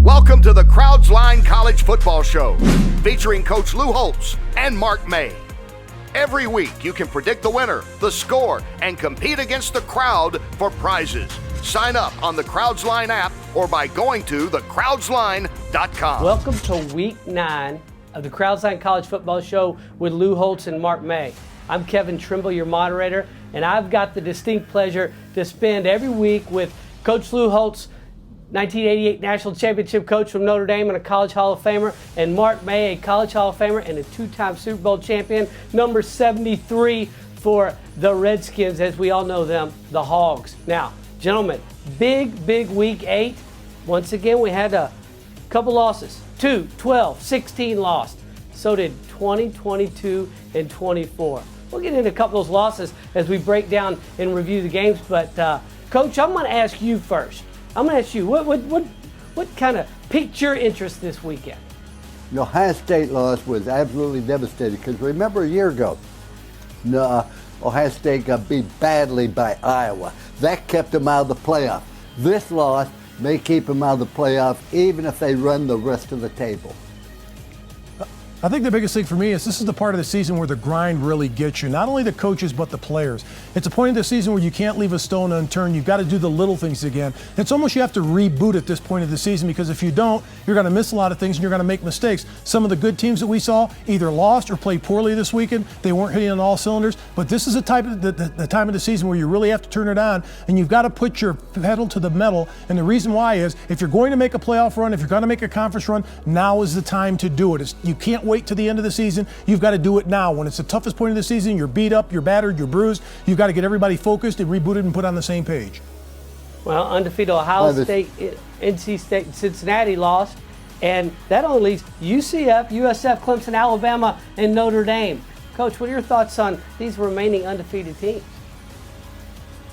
Welcome to the Crowds Line College Football Show, featuring Coach Lou Holtz and Mark May. Every week, you can predict the winner, the score, and compete against the crowd for prizes. Sign up on the Crowds Line app or by going to thecrowdsline.com. Welcome to Week 9 of the Crowds Line College Football Show with Lou Holtz and Mark May. I'm Kevin Trimble, your moderator, and I've got the distinct pleasure to spend every week with Coach Lou Holtz, 1988 National Championship coach from Notre Dame and a College Hall of Famer, and Mark May, a College Hall of Famer and a two-time Super Bowl champion, number 73 for the Redskins, as we all know them, the Hogs. Now, gentlemen, big week 8. Once again, we had a couple losses. 2, 12, 16 lost. So did 20, 22, and 24. We'll get into a couple of those losses as we break down and review the games. But, Coach, I'm going to ask you first. I'm going to ask you, what kind of piqued your interest this weekend? The Ohio State loss was absolutely devastating because remember a year ago, Ohio State got beat badly by Iowa. That kept them out of the playoff. This loss may keep them out of the playoff even if they run the rest of the table. I think the biggest thing for me is this is the part of the season where the grind really gets you. Not only the coaches, but the players. It's a point of the season where you can't leave a stone unturned. You've got to do the little things again. It's almost you have to reboot at this point of the season because if you don't, you're going to miss a lot of things and you're going to make mistakes. Some of the good teams that we saw either lost or played poorly this weekend. They weren't hitting on all cylinders. But this is the time of the season where you really have to turn it on and you've got to put your pedal to the metal. And the reason why is if you're going to make a playoff run, if you're going to make a conference run, now is the time to do it. You can't wait to the end of the season. You've got to do it now. When it's the toughest point of the season, you're beat up, you're battered, you're bruised. You've got to get everybody focused and rebooted and put on the same page. Well, undefeated Ohio State, NC State, and Cincinnati lost, and that only leaves UCF, USF, Clemson, Alabama, and Notre Dame. Coach, what are your thoughts on these remaining undefeated teams?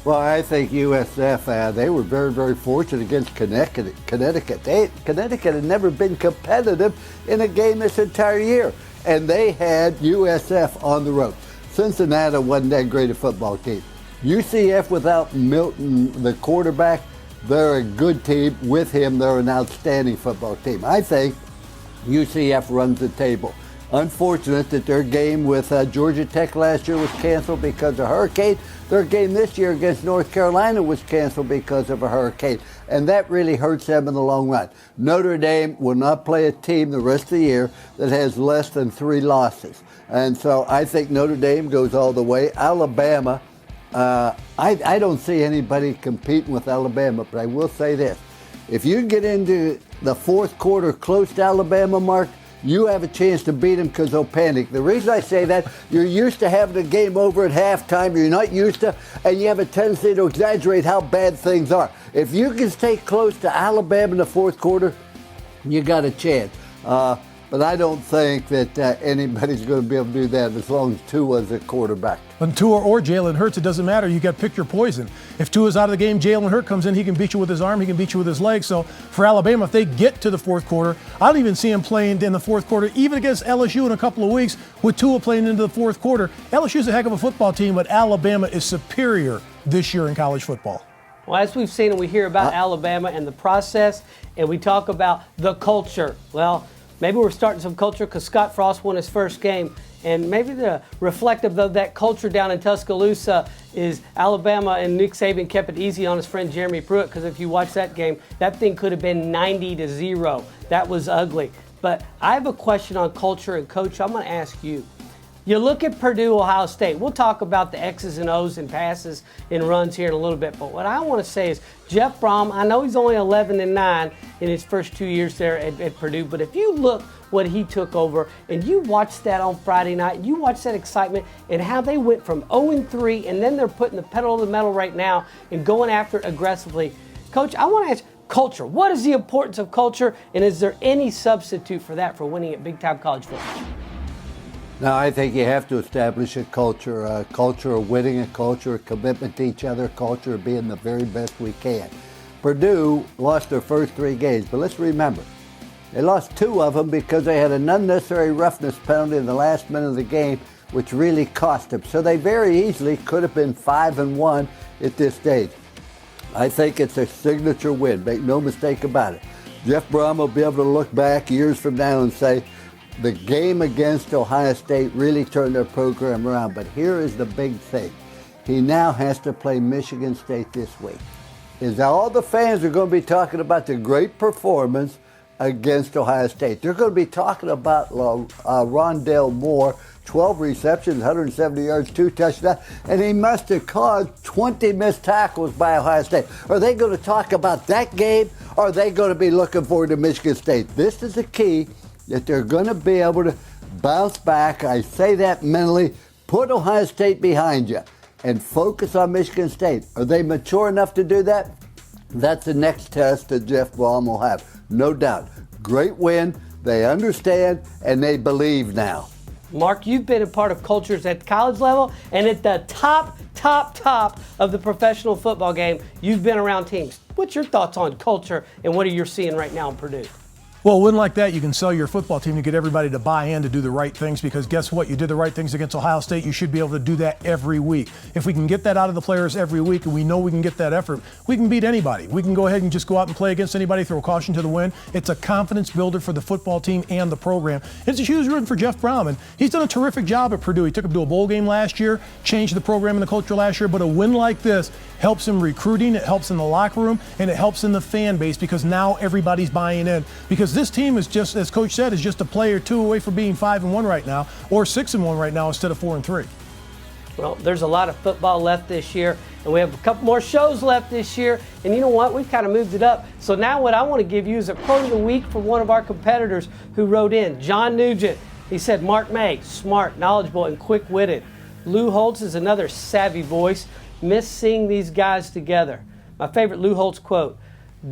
Well, I think USF, they were very fortunate against Connecticut. Connecticut had never been competitive in a game this entire year, and they had USF on the road. Cincinnati wasn't that great a football team. UCF without Milton, the quarterback, they're a good team. With him, they're an outstanding football team. I think UCF runs the table. Unfortunate that their game with Georgia Tech last year was canceled because of a hurricane. Their game this year against North Carolina was canceled because of a hurricane, and that really hurts them in the long run. Notre Dame will not play a team the rest of the year that has less than 3 losses, and so I think Notre Dame goes all the way. Alabama, I don't see anybody competing with Alabama, but I will say this. If you get into the fourth quarter close to Alabama, Mark, you have a chance to beat them because they'll panic. The reason I say that, you're used to having a game over at halftime. You're not used to, and you have a tendency to exaggerate how bad things are. If you can stay close to Alabama in the fourth quarter, you got a chance. But I don't think that anybody's going to be able to do that as long as Tua's a quarterback. When Tua or Jalen Hurts, it doesn't matter. You got to pick your poison. If Tua's out of the game, Jalen Hurts comes in, he can beat you with his arm, he can beat you with his leg. So for Alabama, if they get to the fourth quarter, I don't even see him playing in the fourth quarter, even against LSU in a couple of weeks with Tua playing into the fourth quarter. LSU's a heck of a football team, but Alabama is superior this year in college football. Well, as we've seen and we hear about Alabama and the process, and we talk about the culture. Well, maybe we're starting some culture because Scott Frost won his first game. And maybe the reflective of that culture down in Tuscaloosa is Alabama and Nick Saban kept it easy on his friend Jeremy Pruitt, because if you watch that game, that thing could have been 90-0. That was ugly. But I have a question on culture, and Coach, I'm going to ask you. You look at Purdue, Ohio State. We'll talk about the X's and O's and passes and runs here in a little bit. But what I want to say is Jeff Brom, I know he's only 11-9 in his first 2 years there at Purdue. But if you look what he took over and you watch that on Friday night, you watch that excitement and how they went from 0-3 and then they're putting the pedal to the metal right now and going after it aggressively. Coach, I want to ask culture. What is the importance of culture, and is there any substitute for that for winning at big-time college football? Now, I think you have to establish a culture of winning, a culture of commitment to each other, a culture of being the very best we can. Purdue lost their first 3 games, but let's remember, they lost 2 of them because they had an unnecessary roughness penalty in the last minute of the game, which really cost them. So they very easily could have been 5-1 at this stage. I think it's a signature win, make no mistake about it. Jeff Brom will be able to look back years from now and say, the game against Ohio State really turned their program around. But here is the big thing. He now has to play Michigan State this week. All the fans are going to be talking about the great performance against Ohio State. They're going to be talking about Rondell Moore, 12 receptions, 170 yards, 2 touchdowns, and he must have caused 20 missed tackles by Ohio State. Are they going to talk about that game, or are they going to be looking forward to Michigan State? This is the key, that they're going to be able to bounce back. I say that mentally. Put Ohio State behind you and focus on Michigan State. Are they mature enough to do that? That's the next test that Jeff Brom will have. No doubt. Great win. They understand, and they believe now. Mark, you've been a part of cultures at college level and at the top of the professional football game. You've been around teams. What's your thoughts on culture, and what are you seeing right now in Purdue? Well, a win like that, you can sell your football team to get everybody to buy in to do the right things, because guess what? You did the right things against Ohio State. You should be able to do that every week. If we can get that out of the players every week, and we know we can get that effort, we can beat anybody. We can go ahead and just go out and play against anybody, throw caution to the wind. It's a confidence builder for the football team and the program. It's a huge win for Jeff Brom, and he's done a terrific job at Purdue. He took him to a bowl game last year, changed the program and the culture last year, but a win like this helps in recruiting, it helps in the locker room, and it helps in the fan base, because now everybody's buying in. Because this team is just, as Coach said, is just a play or two away from being 5-1 right now, or 6-1 right now instead of 4-3. Well, there's a lot of football left this year, and we have a couple more shows left this year. And you know what? We've kind of moved it up. So now what I want to give you is a quote of the week from one of our competitors who wrote in, John Nugent. He said, Mark May, smart, knowledgeable, and quick-witted. Lou Holtz is another savvy voice. Miss seeing these guys together. My favorite Lou Holtz quote,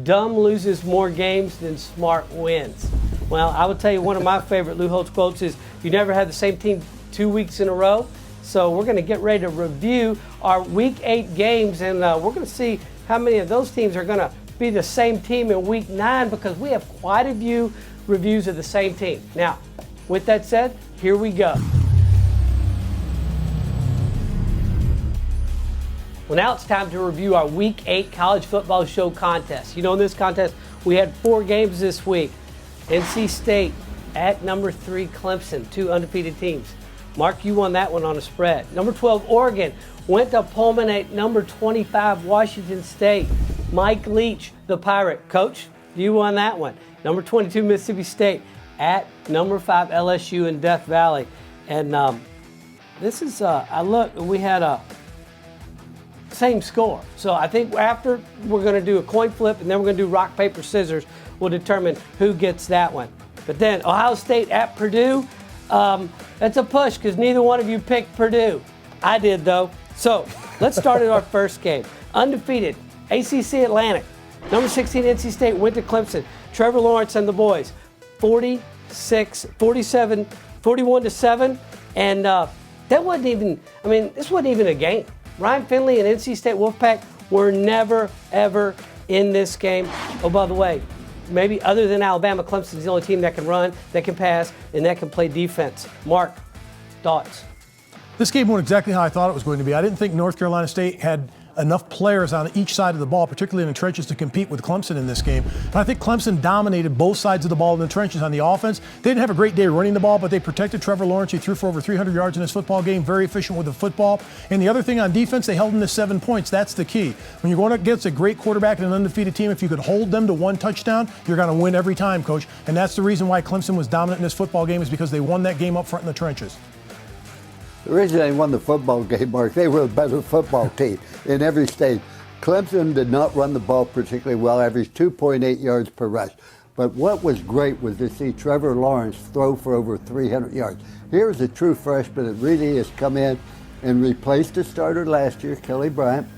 dumb loses more games than smart wins. Well, I would tell you one of my favorite Lou Holtz quotes is, you never had the same team 2 weeks in a row. So we're going to get ready to review our Week 8 games, and we're going to see how many of those teams are going to be the same team in Week 9, because we have quite a few reviews of the same team. Now, with that said, here we go. Well, now it's time to review our Week 8 College Football Show contest. You know, in this contest, we had 4 games this week. NC State at number 3 Clemson, 2 undefeated teams. Mark, you won that one on a spread. Number 12 Oregon went to Pullman at number 25 Washington State. Mike Leach, the Pirate. Coach, you won that one. Number 22 Mississippi State at number 5 LSU in Death Valley. And this is, we had a same score. So I think after we're going to do a coin flip, and then we're going to do rock, paper, scissors. We'll determine who gets that one. But then Ohio State at Purdue, that's a push, because neither one of you picked Purdue. I did, though. So let's start at our first game. Undefeated, ACC Atlantic. Number 16 NC State went to Clemson. Trevor Lawrence and the boys, 41-7. And that wasn't even, this wasn't even a game. Ryan Finley and NC State Wolfpack were never, ever in this game. Oh, by the way, maybe other than Alabama, Clemson's the only team that can run, that can pass, and that can play defense. Mark, thoughts? This game went exactly how I thought it was going to be. I didn't think North Carolina State had enough players on each side of the ball, particularly in the trenches, to compete with Clemson in this game. And I think Clemson dominated both sides of the ball in the trenches. On the offense, they didn't have a great day running the ball, but they protected Trevor Lawrence. He threw for over 300 yards in his football game, very efficient with the football. And the other thing on defense, they held them to 7 points. That's the key. When you're going against a great quarterback and an undefeated team, if you could hold them to 1 touchdown, you're going to win every time, Coach. And that's the reason why Clemson was dominant in this football game, is because they won that game up front in the trenches. The reason they won the football game, Mark, they were a better football team in every state. Clemson did not run the ball particularly well, averaged 2.8 yards per rush. But what was great was to see Trevor Lawrence throw for over 300 yards. Here's a true freshman that really has come in and replaced the starter last year, Kelly Bryant,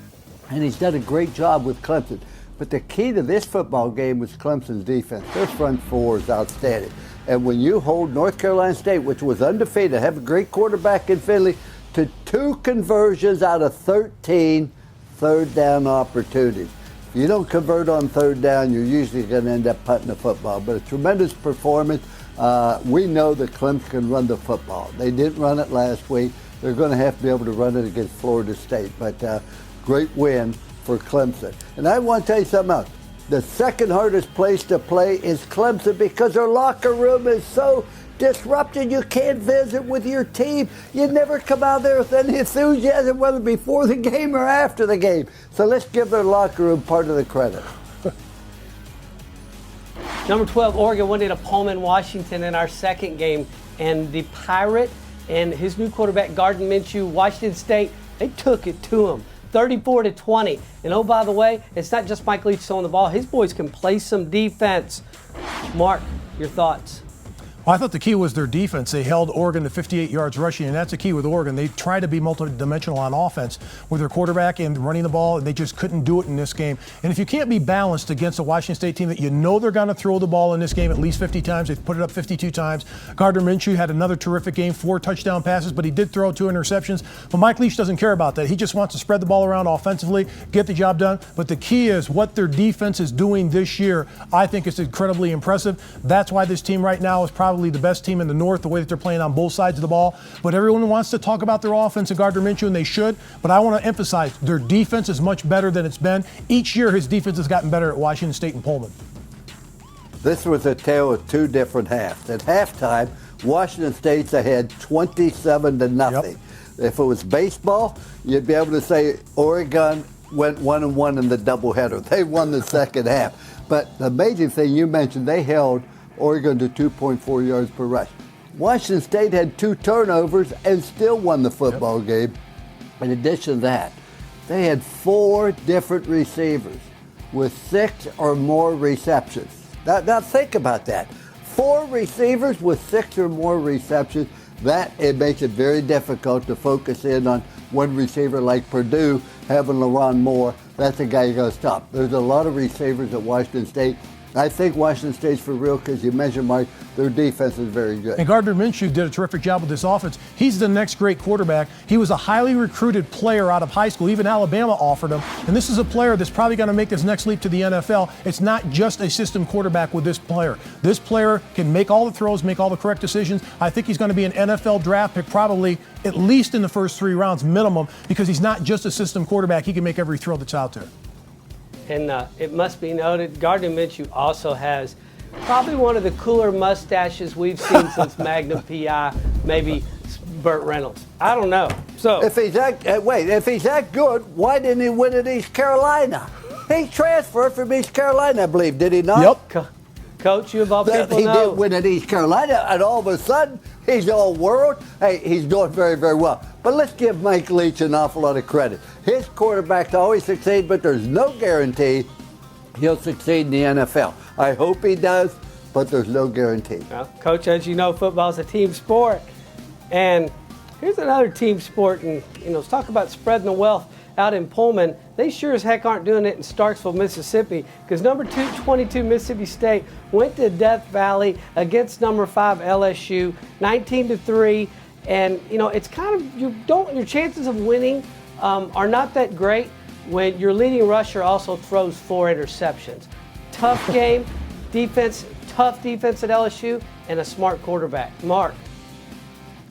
and he's done a great job with Clemson. But the key to this football game was Clemson's defense. Their front four is outstanding. And when you hold North Carolina State, which was undefeated, have a great quarterback in Finley, to 2 conversions out of 13 third down opportunities. If you don't convert on third down, you're usually going to end up punting the football. But a tremendous performance. We know that Clemson can run the football. They didn't run it last week. They're going to have to be able to run it against Florida State. But great win for Clemson. And I want to tell you something else. The second hardest place to play is Clemson because their locker room is so disrupted. You can't visit with your team. You never come out there with any enthusiasm, whether before the game or after the game. So let's give their locker room part of the credit. Number 12, Oregon went into Pullman, Washington in our second game. And the Pirate and his new quarterback, Gardner Minshew, Washington State, they took it to him. 34-20. And oh, by the way, it's not just Mike Leach throwing the ball. His boys can play some defense. Mark, your thoughts? Well, I thought the key was their defense. They held Oregon to 58 yards rushing, and that's the key with Oregon. They try to be multidimensional on offense with their quarterback and running the ball, and they just couldn't do it in this game. And if you can't be balanced against a Washington State team that you know they're going to throw the ball in this game at least 50 times, they've put it up 52 times. Gardner Minshew had another terrific game, 4 touchdown passes, but he did throw 2 interceptions. But Mike Leach doesn't care about that. He just wants to spread the ball around offensively, get the job done. But the key is what their defense is doing this year, I think is incredibly impressive. That's why this team right now is probably the best team in the North, the way that they're playing on both sides of the ball. But everyone wants to talk about their offense and Gardner Minshew, and they should. But I want to emphasize their defense is much better than it's been. Each year his defense has gotten better at Washington State and Pullman. This was a tale of 2 different halves. At halftime, Washington State's ahead 27-0. Yep. If it was baseball, you'd be able to say Oregon went 1-1 in the doubleheader. They won the second half. But the amazing thing you mentioned, they held Oregon to 2.4 yards per rush. Washington State had 2 turnovers and still won the football game. In addition to that, they had 4 different receivers with 6 or more receptions. Now think about that. 4 receivers with 6 or more receptions. That it makes it very difficult to focus in on one receiver like Purdue having LaRon Moore. That's the guy you got to stop. There's a lot of receivers at Washington State. I think Washington State's for real because you measure, Mike, their defense is very good. And Gardner Minshew did a terrific job with this offense. He's the next great quarterback. He was a highly recruited player out of high school. Even Alabama offered him. And this is a player that's probably going to make his next leap to the NFL. It's not just a system quarterback with this player. This player can make all the throws, make all the correct decisions. I think he's going to be an NFL draft pick probably at least in the first 3 rounds minimum because he's not just a system quarterback. He can make every throw that's out there. And it must be noted, Gardner Minshew also has probably one of the cooler mustaches we've seen since Magnum P.I., maybe Burt Reynolds. I don't know. So if he's that good, why didn't he win at East Carolina? He transferred from East Carolina, I believe, did he not? Yep. Coach, you of all people He know. did win at East Carolina, and all of a sudden, he's all world. Hey, he's doing very, very well. But let's give Mike Leach an awful lot of credit. His quarterbacks always succeed, but there's no guarantee he'll succeed in the NFL. I hope he does, but there's no guarantee. Well, Coach, as you know, football is a team sport. And here's another team sport. And, let's talk about spreading the wealth out in Pullman. They sure as heck aren't doing it in Starksville, Mississippi, because number 22 Mississippi State went to Death Valley against number 5 LSU, 19-3. And, it's kind of, your chances of winning are not that great when your leading rusher also throws 4 interceptions. Tough game, tough defense at LSU, and a smart quarterback. Mark.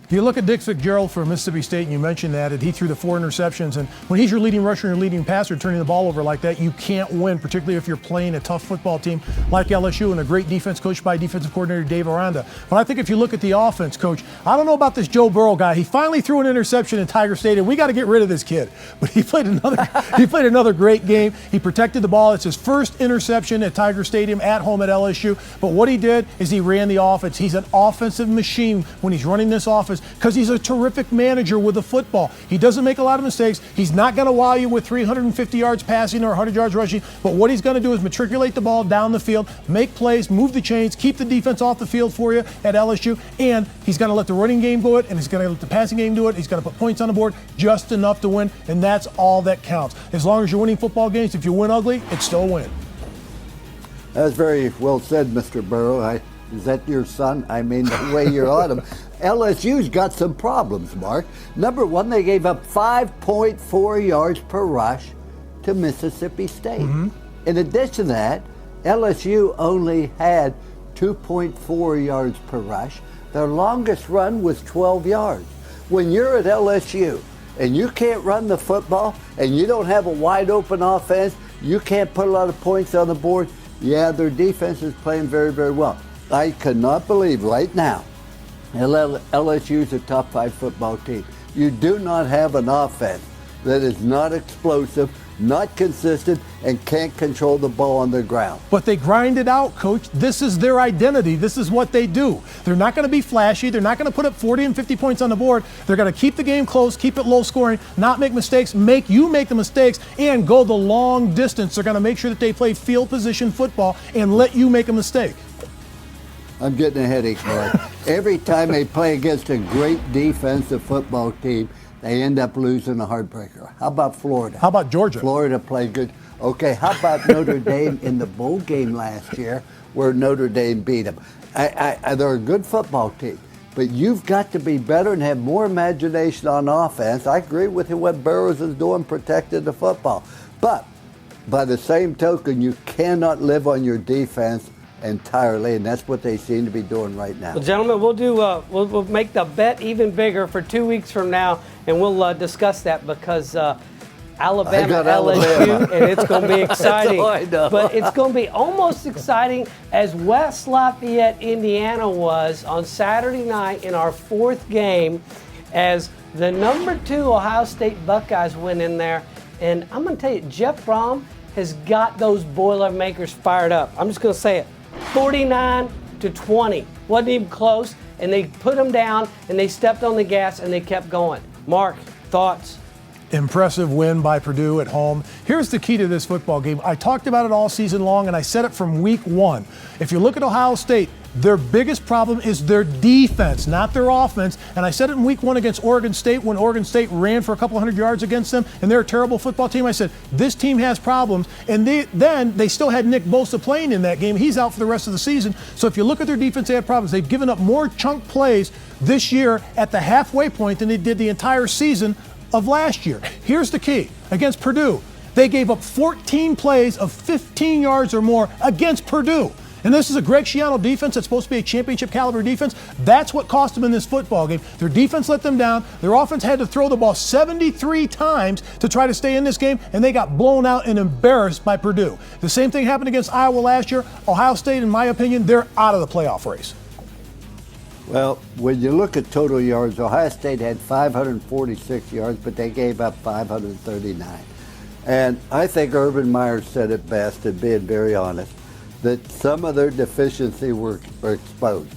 You look at Dick Fitzgerald for Mississippi State, and you mentioned that he threw the 4 interceptions. And when he's your leading rusher and your leading passer turning the ball over like that, you can't win, particularly if you're playing a tough football team like LSU and a great defense coached by defensive coordinator Dave Aranda. But I think if you look at the offense, Coach, I don't know about this Joe Burrow guy. He finally threw an interception in Tiger Stadium. We got to get rid of this kid. But he played another great game. He protected the ball. It's his first interception at Tiger Stadium at home at LSU. But what he did is he ran the offense. He's an offensive machine when he's running this offense, because he's a terrific manager with the football. He doesn't make a lot of mistakes. He's not going to wow you with 350 yards passing or 100 yards rushing, but what he's going to do is matriculate the ball down the field, make plays, move the chains, keep the defense off the field for you at LSU, and he's going to let the running game do it, and he's going to let the passing game do it. He's going to put points on the board just enough to win, and that's all that counts. As long as you're winning football games, if you win ugly, it's still a win. That's very well said, Mr. Burrow. Is that your son? I mean, the way you're on him. LSU's got some problems, Mark. Number one, they gave up 5.4 yards per rush to Mississippi State. Mm-hmm. In addition to that, LSU only had 2.4 yards per rush. Their longest run was 12 yards. When you're at LSU and you can't run the football and you don't have a wide open offense, You can't put a lot of points on the board. Yeah, their defense is playing very, very well. I cannot believe right now LSU is a top 5 football team. You do not have an offense that is not explosive, not consistent, and can't control the ball on the ground. But they grind it out, Coach. This is their identity. This is what they do. They're not going to be flashy. They're not going to put up 40 and 50 points on the board. They're going to keep the game close, keep it low scoring, not make mistakes, make you make the mistakes, and go the long distance. They're going to make sure that they play field position football and let you make a mistake. I'm getting a headache, boy. Every time they play against a great defensive football team, they end up losing a heartbreaker. How about Florida? How about Georgia? Florida played good. Okay, how about Notre Dame in the bowl game last year where Notre Dame beat them? They're a good football team, but you've got to be better and have more imagination on offense. I agree with you what Burrows is doing, protecting the football. But by the same token, you cannot live on your defense entirely, and that's what they seem to be doing right now. Well, gentlemen, we'll do we'll make the bet even bigger for 2 weeks from now, and we'll discuss that because Alabama LSU, and it's going to be exciting. That's all I know. But it's going to be almost exciting as West Lafayette, Indiana was on Saturday night in our 4th game, as the number 2 Ohio State Buckeyes went in there, and I'm going to tell you, Jeff Brom has got those Boilermakers fired up. I'm just going to say it. 49-20. Wasn't even close, and they put them down, and they stepped on the gas, and they kept going. Mark, thoughts? Impressive win by Purdue at home. Here's the key to this football game. I talked about it all season long, and I said it from week 1. If you look at Ohio State, their biggest problem is their defense, not their offense. And I said it in week 1 against Oregon State when Oregon State ran for a couple hundred yards against them, and they're a terrible football team. I said, this team has problems. And then they still had Nick Bosa playing in that game. He's out for the rest of the season. So if you look at their defense, they have problems. They've given up more chunk plays this year at the halfway point than they did the entire season of last year. Here's the key. Against Purdue, they gave up 14 plays of 15 yards or more against Purdue. And this is a Greg Schiano defense that's supposed to be a championship caliber defense. That's what cost them in this football game. Their defense let them down. Their offense had to throw the ball 73 times to try to stay in this game, and they got blown out and embarrassed by Purdue. The same thing happened against Iowa last year. Ohio State, in my opinion, they're out of the playoff race. Well, when you look at total yards, Ohio State had 546 yards, but they gave up 539. And I think Urban Meyer said it best, and being very honest, that some of their deficiency were exposed.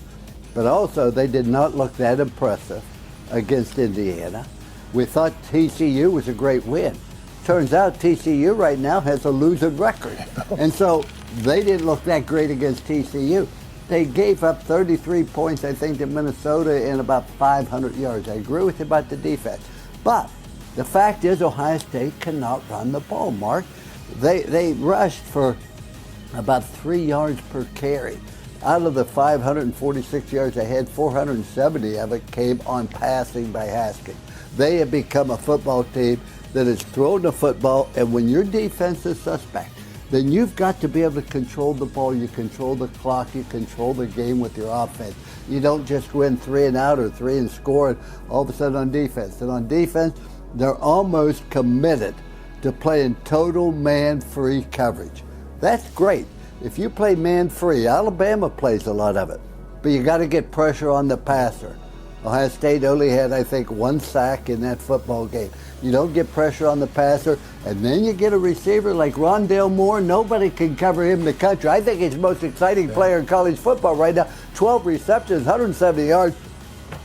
But also, they did not look that impressive against Indiana. We thought TCU was a great win. Turns out TCU right now has a losing record. And so they didn't look that great against TCU. They gave up 33 points, I think, to Minnesota in about 500 yards. I agree with you about the defense. But the fact is Ohio State cannot run the ball, Mark. They rushed for about 3 yards per carry. Out of the 546 yards they had, 470 of it came on passing by Haskins. They have become a football team that has thrown the football, and when your defense is suspect, then you've got to be able to control the ball. You control the clock. You control the game with your offense. You don't just win 3 and out or 3 and score and all of a sudden on defense. And on defense, they're almost committed to playing total man-free coverage. That's great. If you play man-free, Alabama plays a lot of it, but you got to get pressure on the passer. Ohio State only had, I think, 1 sack in that football game. You don't get pressure on the passer, and then you get a receiver like Rondale Moore. Nobody can cover him in the country. I think he's the most exciting player in college football right now. 12 receptions, 170 yards.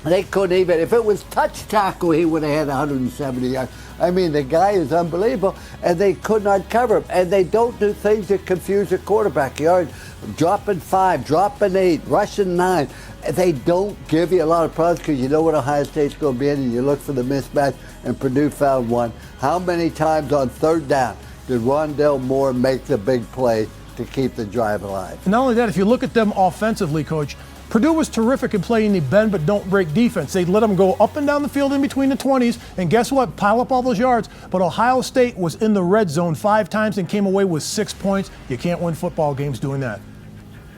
They couldn't even, if it was touch tackle, he would have had 170 yards. I mean, the guy is unbelievable, and they could not cover him. And they don't do things that confuse the quarterback. Yards, dropping 5, dropping 8, rushing 9. They don't give you a lot of problems because you know what Ohio State's going to be in, and you look for the mismatch, and Purdue found one. How many times on 3rd down did Rondale Moore make the big play to keep the drive alive? And not only that, if you look at them offensively, Coach, Purdue was terrific in playing the bend but don't break defense. They let them go up and down the field in between the 20s, and guess what? Pile up all those yards. But Ohio State was in the red zone 5 times and came away with 6 points. You can't win football games doing that.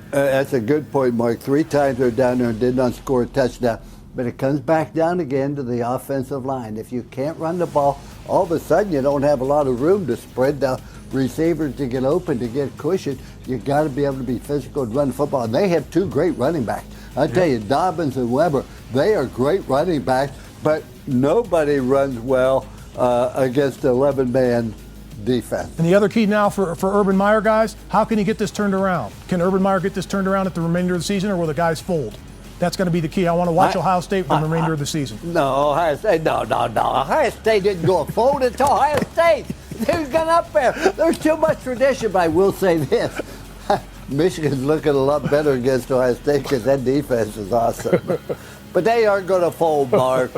That's a good point, Mark. 3 times they're down there and did not score a touchdown. But it comes back down again to the offensive line. If you can't run the ball, all of a sudden you don't have a lot of room to spread the receivers to get open, to get cushion. You got to be able to be physical and run football. And they have two great running backs. I tell you, Dobbins and Weber, they are great running backs, but nobody runs well against 11-man defense. And the other key now for Urban Meyer, guys, how can he get this turned around? Can Urban Meyer get this turned around at the remainder of the season, or will the guys fold? That's going to be the key. I want to watch Ohio State for the remainder of the season. No, Ohio State, no. Ohio State didn't go fold into Ohio State. They've gone up there. There's too much tradition, but I will say this. Michigan's looking a lot better against Ohio State because that defense is awesome. But they aren't going to fold, Mark.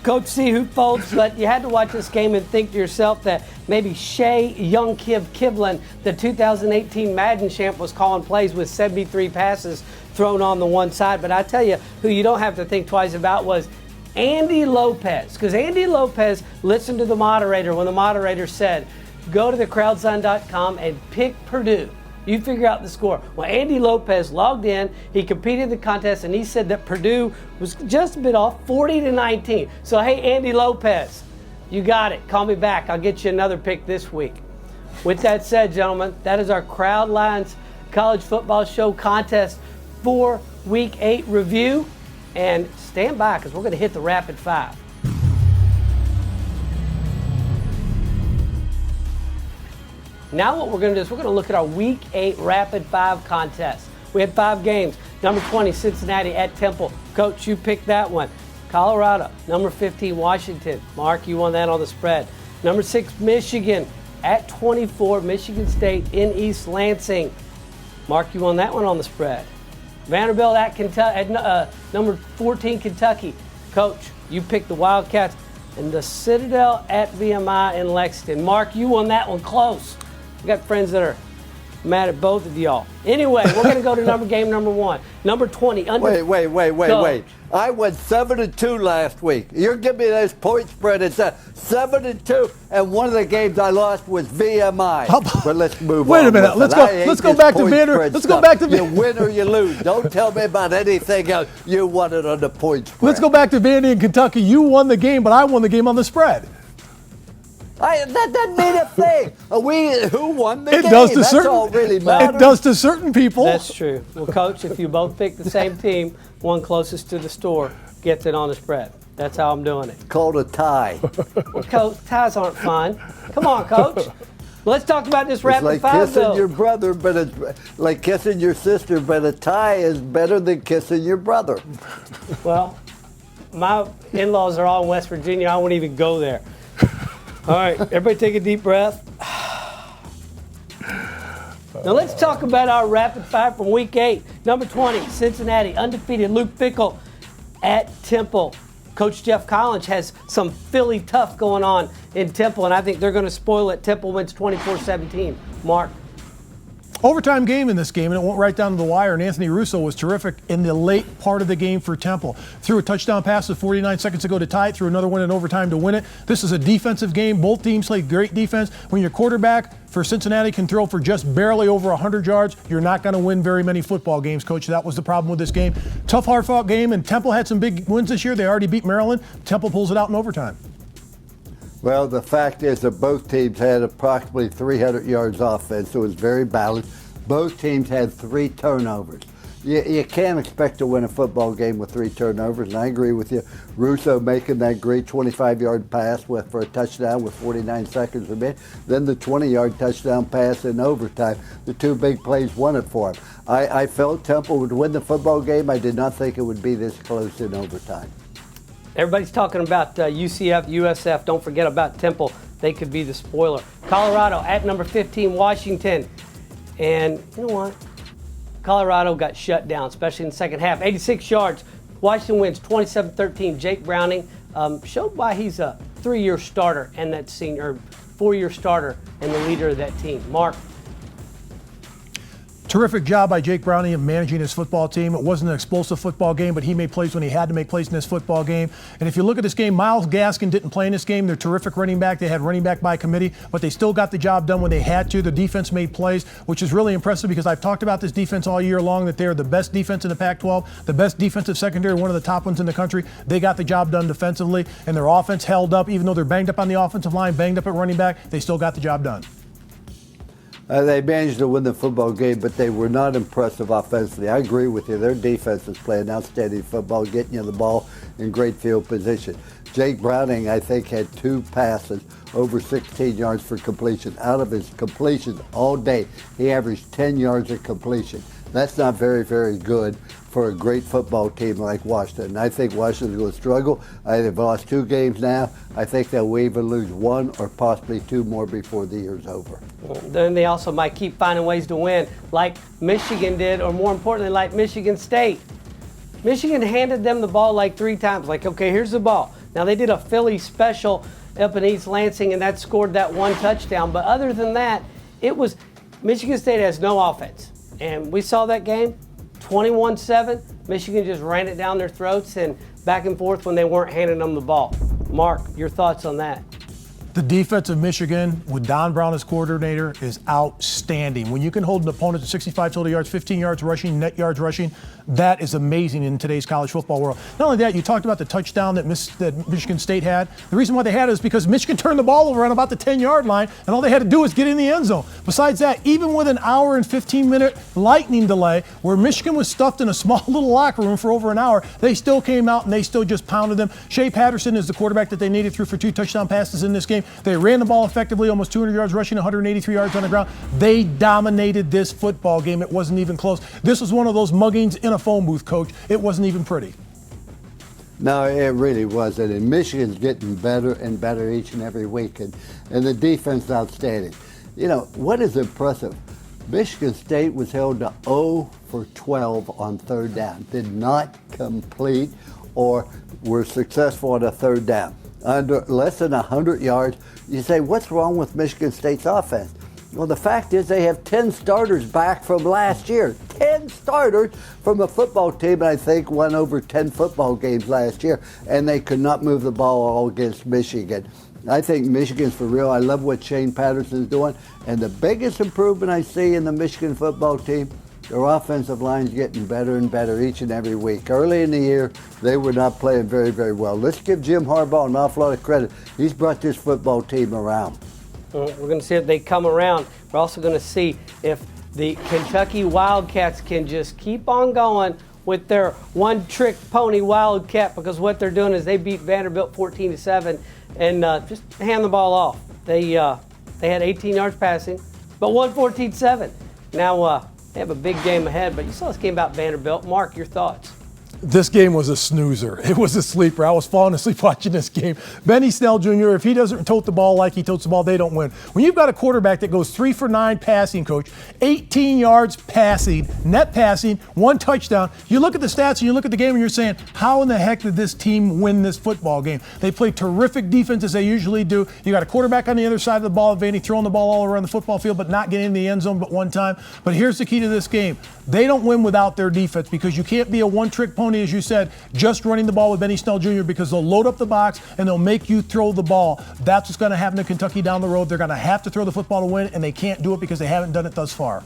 Coach C, who folds, but you had to watch this game and think to yourself that maybe Shea Young Kivlin, the 2018 Madden champ, was calling plays with 73 passes thrown on the one side. But I tell you, who you don't have to think twice about was Andy Lopez. Because Andy Lopez listened to the moderator when the moderator said, go to thecrowdsign.com and pick Purdue. You figure out the score. Well, Andy Lopez logged in, he competed in the contest, and he said that Purdue was just a bit off, 40-19. So, hey, Andy Lopez, you got it. Call me back. I'll get you another pick this week. With that said, gentlemen, that is our Crowd Lines College Football Show contest for Week 8 review. And stand by, because we're going to hit the rapid five. Now what we're going to do is we're going to look at our Week 8 Rapid 5 contest. We had 5 games. Number 20, Cincinnati at Temple. Coach, you picked that one. Colorado. Number 15, Washington. Mark, you won that on the spread. Number 6, Michigan at 24, Michigan State in East Lansing. Mark, you won that one on the spread. Vanderbilt at Kentucky, number 14, Kentucky. Coach, you picked the Wildcats. And the Citadel at VMI in Lexington. Mark, you won that one close. We got friends that are mad at both of y'all. Anyway, we're going to go to game number 1. Number 20. Wait. I went 7-2 last week. You're giving me this point spread. It's 7-2, and one of the games I lost was VMI. But let's move on. Wait a minute. Let's go back to Vanderbilt. Let's go back to You win or you lose. Don't tell me about anything else. You won it on the point spread. Let's go back to Vandy and Kentucky. You won the game, but I won the game on the spread. That doesn't mean a thing. Who won the game? That's all really matters. It does to certain people. That's true. Well, Coach, if you both pick the same team, one closest to the store gets it on the spread. That's how I'm doing it. Called a tie. Well, Coach, ties aren't fun. Come on, Coach. Let's talk about this rapid like five, kissing though. your brother, but it's like kissing your sister, but a tie is better than kissing your brother. Well, my in-laws are all in West Virginia. I won't even go there. All right, everybody take a deep breath. Now let's talk about our rapid fire from Week 8. Number 20, Cincinnati, undefeated Luke Fickell at Temple. Coach Jeff Collins has some Philly tough going on in Temple, and I think they're going to spoil it. Temple wins 24-17. Mark. Overtime game in this game, and it went right down to the wire, and Anthony Russo was terrific in the late part of the game for Temple. Threw a touchdown pass with 49 seconds to go to tie it, threw another one in overtime to win it. This is a defensive game. Both teams played great defense. When your quarterback for Cincinnati can throw for just barely over 100 yards, you're not going to win very many football games, Coach. That was the problem with this game. Tough, hard-fought game, and Temple had some big wins this year. They already beat Maryland. Temple pulls it out in overtime. Well, the fact is that both teams had approximately 300 yards offense, so it was very balanced. Both teams had 3 turnovers. You can't expect to win a football game with 3 turnovers, and I agree with you. Russo making that great 25-yard pass for a touchdown with 49 seconds remaining. Then the 20-yard touchdown pass in overtime. The 2 big plays won it for him. I felt Temple would win the football game. I did not think it would be this close in overtime. Everybody's talking about UCF, USF. Don't forget about Temple. They could be the spoiler. Colorado at number 15, Washington. And you know what? Colorado got shut down, especially in the second half. 86 yards. Washington wins 27-13. Jake Browning showed why he's a 3-year starter and that senior, 4-year starter and the leader of that team. Mark. Terrific job by Jake Browning of managing his football team. It wasn't an explosive football game, but he made plays when he had to make plays in this football game. And if you look at this game, Myles Gaskin didn't play in this game. They're terrific running back. They had running back by committee, but they still got the job done when they had to. The defense made plays, which is really impressive because I've talked about this defense all year long, that they're the best defense in the Pac-12, the best defensive secondary, one of the top ones in the country. They got the job done defensively, and their offense held up. Even though they're banged up on the offensive line, banged up at running back, they still got the job done. They managed to win the football game, but they were not impressive offensively. I agree with you. Their defense is playing outstanding football, getting you the ball in great field position. Jake Browning, I think, had 2 passes over 16 yards for completion. Out of his completions all day, he averaged 10 yards of completion. That's not very, very good for a great football team like Washington. I think Washington's going to struggle. They've lost 2 games now. I think they'll even lose 1 or possibly 2 more before the year's over. Then they also might keep finding ways to win, like Michigan did, or more importantly, like Michigan State. Michigan handed them the ball like 3 times, like, okay, here's the ball. Now, they did a Philly special up in East Lansing, and that scored that 1 touchdown. But other than that, it was Michigan State has no offense. And we saw that game, 21-7. Michigan just ran it down their throats and back and forth when they weren't handing them the ball. Mark, your thoughts on that? The defense of Michigan, with Don Brown as coordinator, is outstanding. When you can hold an opponent to 65 total yards, 15 yards rushing, net yards rushing, that is amazing in today's college football world. Not only that, you talked about the touchdown that Michigan State had. The reason why they had it is because Michigan turned the ball over on about the 10-yard line, and all they had to do was get in the end zone. Besides that, even with an hour and 15-minute lightning delay, where Michigan was stuffed in a small little locker room for over an hour, they still came out and they still just pounded them. Shea Patterson is the quarterback that they needed, threw for 2 touchdown passes in this game. They ran the ball effectively, almost 200 yards rushing, 183 yards on the ground. They dominated this football game. It wasn't even close. This was one of those muggings in a phone booth, Coach. It wasn't even pretty. No, it really wasn't. And Michigan's getting better and better each and every week. And the defense is outstanding. You know, what is impressive? Michigan State was held to 0 for 12 on 3rd down. Did not complete or were successful on a 3rd down. Under less than 100 yards. You say, what's wrong with Michigan State's offense? Well, the fact is they have 10 starters back from last year. 10 starters from a football team, I think, won over 10 football games last year, and they could not move the ball all against Michigan. I think Michigan's for real. I love what Shane Patterson's doing, and the biggest improvement I see in the Michigan football team, their offensive line's getting better and better each and every week. Early in the year, they were not playing very, very well. Let's give Jim Harbaugh an awful lot of credit. He's brought this football team around. We're going to see if they come around. We're also going to see if the Kentucky Wildcats can just keep on going with their one-trick pony Wildcat, because what they're doing is they beat Vanderbilt 14-7 and just hand the ball off. They had 18 yards passing, but won 14-7. Now, they have a big game ahead, but you saw this game about Vanderbilt. Mark, your thoughts? This game was a snoozer. It was a sleeper. I was falling asleep watching this game. Benny Snell Jr., if he doesn't tote the ball like he totes the ball, they don't win. When you've got a quarterback that goes 3 for 9 passing, Coach, 18 yards passing, net passing, 1 touchdown, you look at the stats and you look at the game and you're saying, how in the heck did this team win this football game? They play terrific defense as they usually do. You got a quarterback on the other side of the ball, Vandy, throwing the ball all around the football field, but not getting in the end zone but one time. But here's the key to this game. They don't win without their defense, because you can't be a one-trick pony, as you said, just running the ball with Benny Snell Jr., because they'll load up the box and they'll make you throw the ball. That's what's going to happen to Kentucky down the road. They're going to have to throw the football to win, and they can't do it because they haven't done it thus far.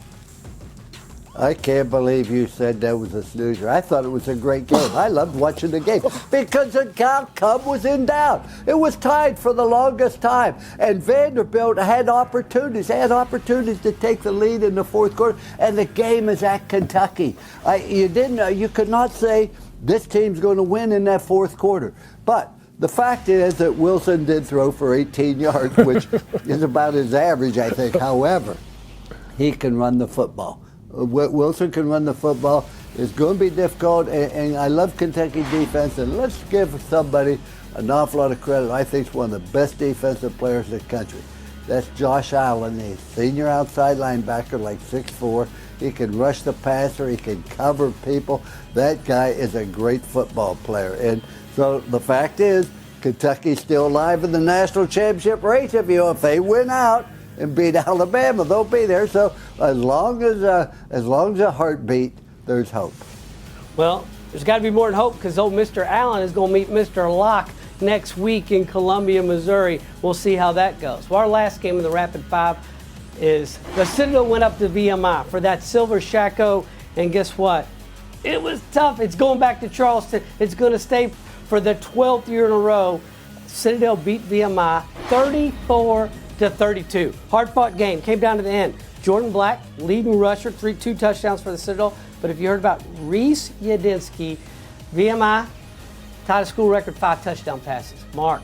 I can't believe you said that was a snoozer. I thought it was a great game. I loved watching the game because the outcome was in doubt. It was tied for the longest time, and Vanderbilt had opportunities. They had opportunities to take the lead in the 4th quarter, and the game is at Kentucky. You could not say this team's going to win in that 4th quarter. But the fact is that Wilson did throw for 18 yards, which is about his average, I think. However, he can run the football. Wilson can run the football. It's going to be difficult, and I love Kentucky defense, and let's give somebody an awful lot of credit. I think he's one of the best defensive players in the country. That's Josh Allen, the senior outside linebacker, like 6'4". He can rush the passer. He can cover people. That guy is a great football player. And so the fact is, Kentucky's still alive in the national championship race. If they win out and beat Alabama, they'll be there. So as long as a heartbeat, there's hope. Well, there's got to be more than hope, because old Mr. Allen is going to meet Mr. Locke next week in Columbia, Missouri. We'll see how that goes. Well, our last game of the Rapid 5 is the Citadel went up to VMI for that Silver Shacko, and guess what? It was tough. It's going back to Charleston. It's going to stay for the 12th year in a row. Citadel beat VMI 34-32. Hard-fought game. Came down to the end. Jordan Black, leading rusher, 2 touchdowns for the Citadel. But if you heard about Reese Yadinsky, VMI, tied a school record 5 touchdown passes. Mark.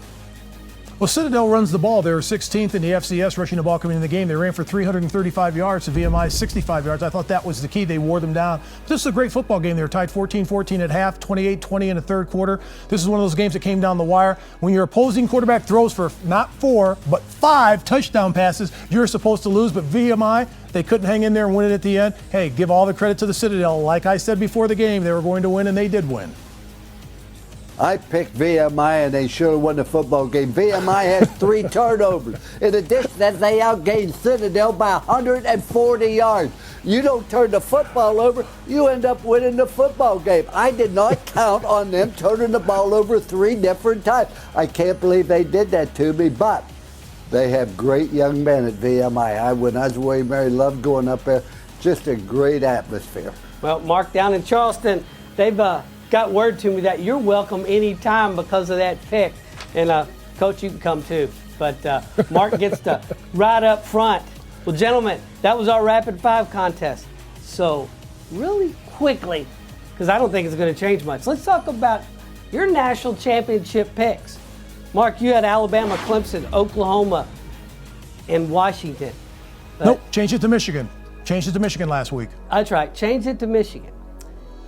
Well, Citadel runs the ball. They were 16th in the FCS rushing the ball coming in the game. They ran for 335 yards to VMI's 65 yards. I thought that was the key. They wore them down. This is a great football game. They were tied 14-14 at half, 28-20 in the third quarter. This is one of those games that came down the wire. When your opposing quarterback throws for not 4, but 5 touchdown passes, you're supposed to lose. But VMI, they couldn't hang in there and win it at the end. Hey, give all the credit to the Citadel. Like I said before the game, they were going to win, and they did win. I picked VMI, and they sure won the football game. VMI has 3 turnovers. In addition, that they outgained Citadel by 140 yards. You don't turn the football over, you end up winning the football game. I did not count on them turning the ball over 3 different times. I can't believe they did that to me, but they have great young men at VMI. When I was away, Mary loved going up there. Just a great atmosphere. Well, Mark, down in Charleston, they've got word to me that you're welcome anytime because of that pick. And, Coach, you can come too. But Mark gets to ride up front. Well, gentlemen, that was our Rapid 5 contest. So, really quickly, because I don't think it's going to change much, let's talk about your national championship picks. Mark, you had Alabama, Clemson, Oklahoma, and Washington. Nope, changed it to Michigan. Changed it to Michigan last week. That's right, changed it to Michigan.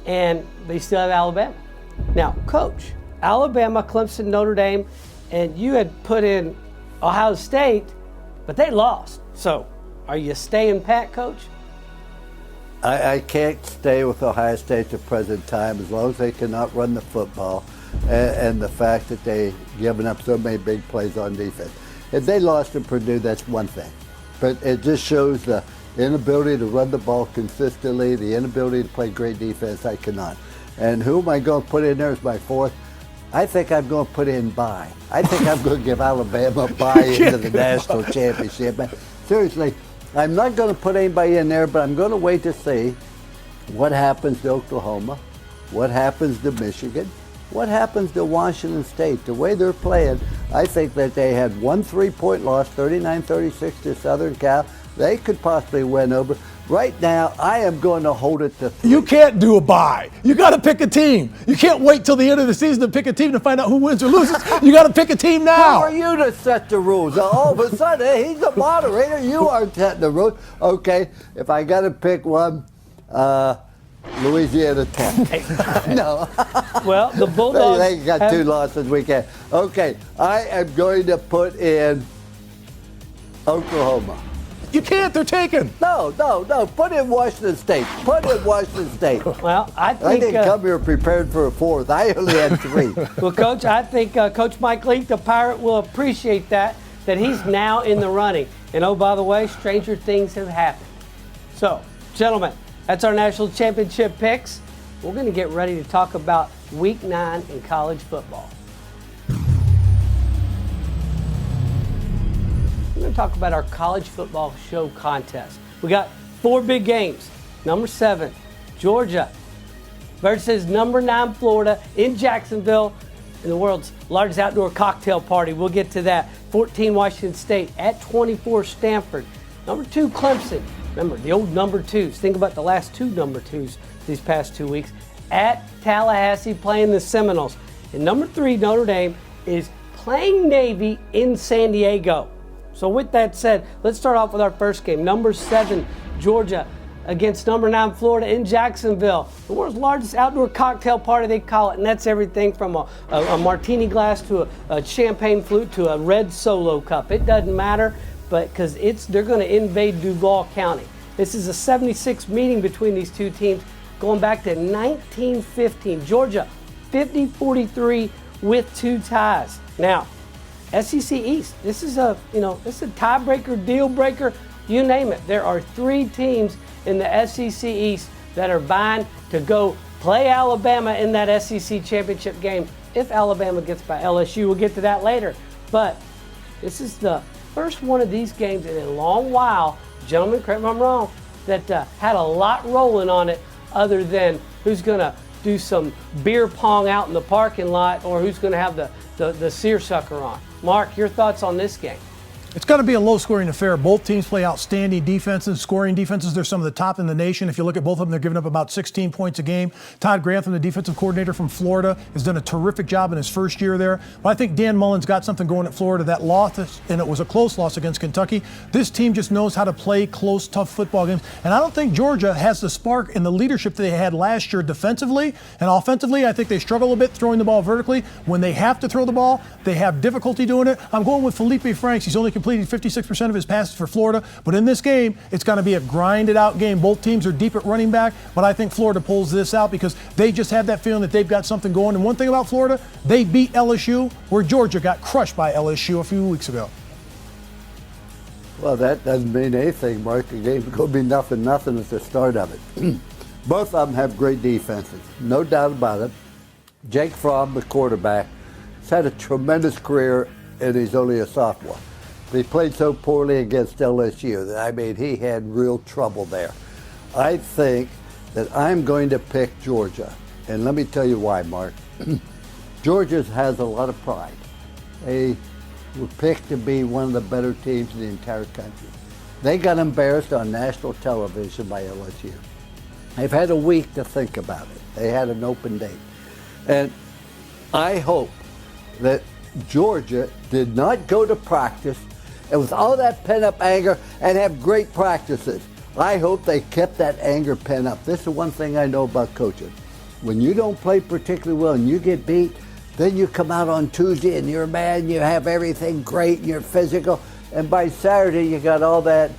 And they still have Alabama. Now, Coach, Alabama, Clemson, Notre Dame, and you had put in Ohio State, but they lost. So, are you staying pat, Coach? I can't stay with Ohio State at the present time as long as they cannot run the football and the fact that they've given up so many big plays on defense. If they lost to Purdue, that's one thing. But it just shows the inability to run the ball consistently, the inability to play great defense. I cannot. And who am I going to put in there as my 4th? I think I'm going to put in bye. I think I'm going to give Alabama a bye into the national championship. But seriously, I'm not going to put anybody in there, but I'm going to wait to see what happens to Oklahoma, what happens to Michigan, what happens to Washington State. The way they're playing, I think that they had 1 3-point loss, 39-36 to Southern Cal. They could possibly win over. Right now, I am going to hold it to 3. You can't do a bye. You got to pick a team. You can't wait till the end of the season to pick a team to find out who wins or loses. You got to pick a team now. Who are you to set the rules? All of a sudden, he's the moderator. You are setting the rules. Okay, if I got to pick one, Louisiana Tech. No. Well, the Bulldogs. They got 2 losses this weekend. Okay, I am going to put in Oklahoma. You can't. They're taken. No. Put in Washington State. Well, I didn't come here prepared for a 4th. I only had 3. Well, Coach, I think Coach Mike Leake, the Pirate, will appreciate that he's now in the running. And oh, by the way, stranger things have happened. So, gentlemen, that's our national championship picks. We're going to get ready to talk about Week 9 in college football. We're going to talk about our college football show contest. We got 4 big games. Number 7, Georgia versus number 9, Florida in Jacksonville in the world's largest outdoor cocktail party. We'll get to that. 14, Washington State at 24, Stanford. Number 2, Clemson. Remember, the old number 2s. Think about the last 2 number 2s these past 2 weeks. At Tallahassee playing the Seminoles. And number 3, Notre Dame, is playing Navy in San Diego. So with that said, let's start off with our first game. Number 7, Georgia against number 9, Florida in Jacksonville. The world's largest outdoor cocktail party, they call it. And that's everything from a martini glass to a champagne flute to a red Solo cup. It doesn't matter, but because they're going to invade Duval County. This is a 76 meeting between these 2 teams going back to 1915. Georgia 50-43 with 2 ties. Now, SEC East, this is a tiebreaker, deal breaker, you name it. There are 3 teams in the SEC East that are vying to go play Alabama in that SEC championship game if Alabama gets by LSU. We'll get to that later. But this is the first one of these games in a long while, gentlemen, correct me if I'm wrong, that had a lot rolling on it other than who's going to do some beer pong out in the parking lot or who's going to have the seersucker on. Mark, your thoughts on this game? It's going to be a low-scoring affair. Both teams play outstanding defenses, scoring defenses. They're some of the top in the nation. If you look at both of them, they're giving up about 16 points a game. Todd Grantham, the defensive coordinator from Florida, has done a terrific job in his first year there. But I think Dan Mullen's got something going at Florida. That loss, and it was a close loss against Kentucky. This team just knows how to play close, tough football games. And I don't think Georgia has the spark and the leadership that they had last year defensively. And offensively, I think they struggle a bit throwing the ball vertically. When they have to throw the ball, they have difficulty doing it. I'm going with Felipe Franks. He's only completed 56% of his passes for Florida. But in this game, it's going to be a grinded out game. Both teams are deep at running back, but I think Florida pulls this out because they just have that feeling that they've got something going. And one thing about Florida, they beat LSU where Georgia got crushed by LSU a few weeks ago. Well, that doesn't mean anything, Mark. The game's going to be nothing at the start of it. Both of them have great defenses, no doubt about it. Jake Fromm, the quarterback, has had a tremendous career, and he's only a sophomore. He played so poorly against LSU that, I mean, he had real trouble there. I think that I'm going to pick Georgia, and let me tell you why, Mark. Georgia has a lot of pride. They were picked to be one of the better teams in the entire country. They got embarrassed on national television by LSU. They've had a week to think about it. They had an open date. And I hope that Georgia did not go to practice and with all that pent-up anger and have great practices. I hope they kept that anger pent up. This is one thing I know about coaching. When you don't play particularly well and you get beat, then you come out on Tuesday and you're mad and you have everything great and you're physical. And by Saturday, you got all that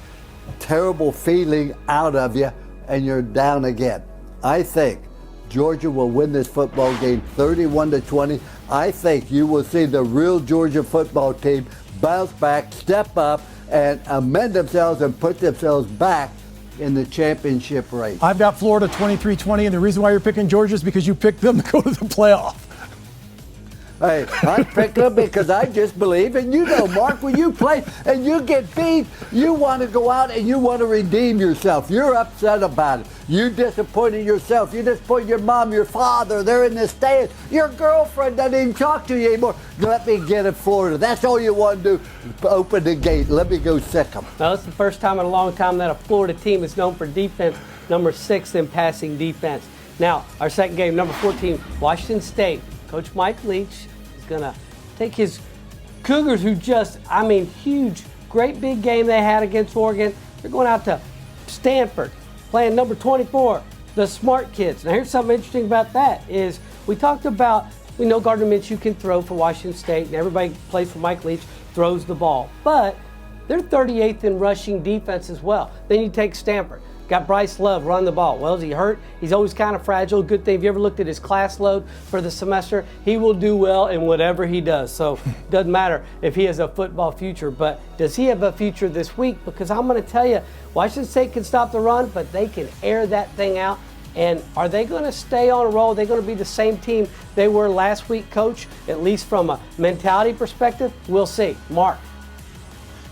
terrible feeling out of you and you're down again. I think Georgia will win this football game 31-20. I think you will see the real Georgia football team bounce back, step up, and amend themselves and put themselves back in the championship race. I've got Florida 23-20, and the reason why you're picking Georgia is because you picked them to go to the playoff. Hey, I picked them because I just believe, and you know, Mark, when you play and you get beat, you want to go out and you want to redeem yourself. You're upset about it. You disappointed yourself. You disappointed your mom, your father. They're in the stands. Your girlfriend doesn't even talk to you anymore. Let me get it, Florida. That's all you want to do. Open the gate. Let me go sick them. Now, it's the first time in a long time that a Florida team is known for defense, number 6 in passing defense. Now, our second game, number 14, Washington State. Coach Mike Leach is going to take his Cougars, who just, I mean, huge, great big game they had against Oregon. They're going out to Stanford, playing number 24, the smart kids. Now, here's something interesting about that is we talked about, we know Gardner Minshew can throw for Washington State, and everybody plays for Mike Leach, throws the ball. But they're 38th in rushing defense as well. Then you take Stanford. Got Bryce Love run the ball. Well, is he hurt? He's always kind of fragile. Good thing, if you ever looked at his class load for the semester, he will do well in whatever he does. So it doesn't matter if he has a football future. But does he have a future this week? Because I'm going to tell you, Washington State can stop the run, but they can air that thing out. And are they going to stay on a roll? Are they going to be the same team they were last week, Coach? At least from a mentality perspective? We'll see. Mark.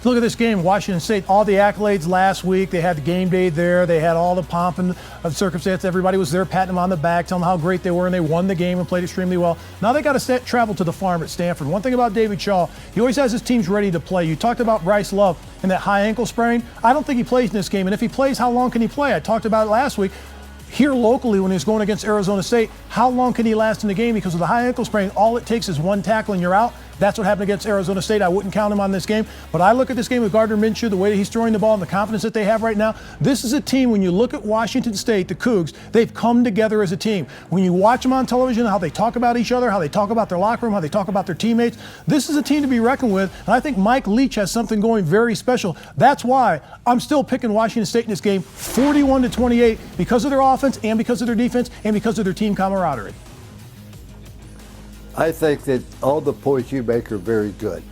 Look at this game, Washington State, all the accolades last week. They had the game day there. They had all the pomp and circumstance. Everybody was there patting them on the back, telling them how great they were, and they won the game and played extremely well. Now they got to travel to the farm at Stanford. One thing about David Shaw, he always has his teams ready to play. You talked about Bryce Love and that high ankle sprain. I don't think he plays in this game, and if he plays, how long can he play? I talked about it last week. Here locally, when he was going against Arizona State, how long can he last in the game? Because of the high ankle sprain, all it takes is one tackle and you're out. That's what happened against Arizona State. I wouldn't count him on this game. But I look at this game with Gardner Minshew, the way that he's throwing the ball and the confidence that they have right now. This is a team, when you look at Washington State, the Cougs, they've come together as a team. When you watch them on television, how they talk about each other, how they talk about their locker room, how they talk about their teammates, this is a team to be reckoned with. And I think Mike Leach has something going very special. That's why I'm still picking Washington State in this game 41-28 because of their offense and because of their defense and because of their team camaraderie. I think that all the points you make are very good.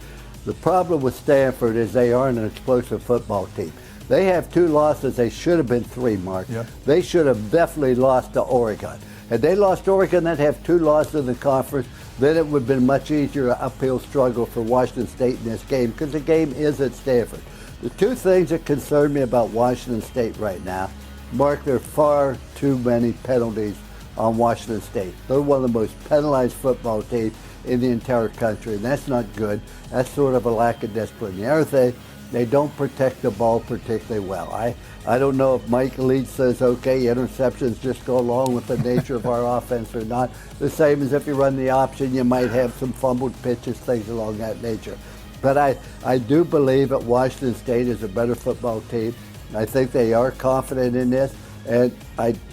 The problem with Stanford is they aren't an explosive football team. They have 2 losses. They should have been 3, Mark. Yep. They should have definitely lost to Oregon. Had they lost Oregon, they'd have 2 losses in the conference. Then it would have been much easier an uphill struggle for Washington State in this game because the game is at Stanford. The 2 things that concern me about Washington State right now, Mark, there are far too many penalties on Washington State. They're one of the most penalized football teams in the entire country, and that's not good. That's sort of a lack of discipline. The other thing, they don't protect the ball particularly well. I don't know if Mike Leach says, okay, interceptions just go along with the nature of our offense or not. The same as if you run the option, you might have some fumbled pitches, things along that nature. But I do believe that Washington State is a better football team. I think they are confident in this, and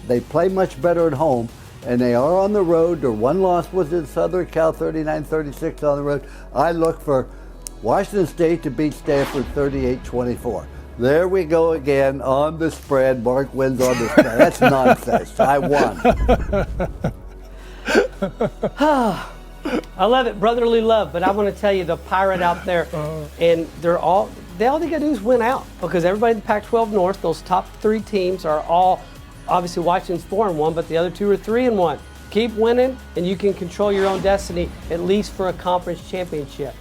they play much better at home, and they are on the road. Their one loss was in Southern Cal, 39-36 on the road. I look for Washington State to beat Stanford 38-24. There we go again on the spread. Mark wins on the spread. That's nonsense. I won. I love it, brotherly love, but I'm going to tell you, the Pirate out there, and all they got to do is win out, because everybody in the Pac-12 North, those top 3 teams are all, obviously Washington's 4-1, but the other 2 are 3-1. Keep winning, and you can control your own destiny, at least for a conference championship.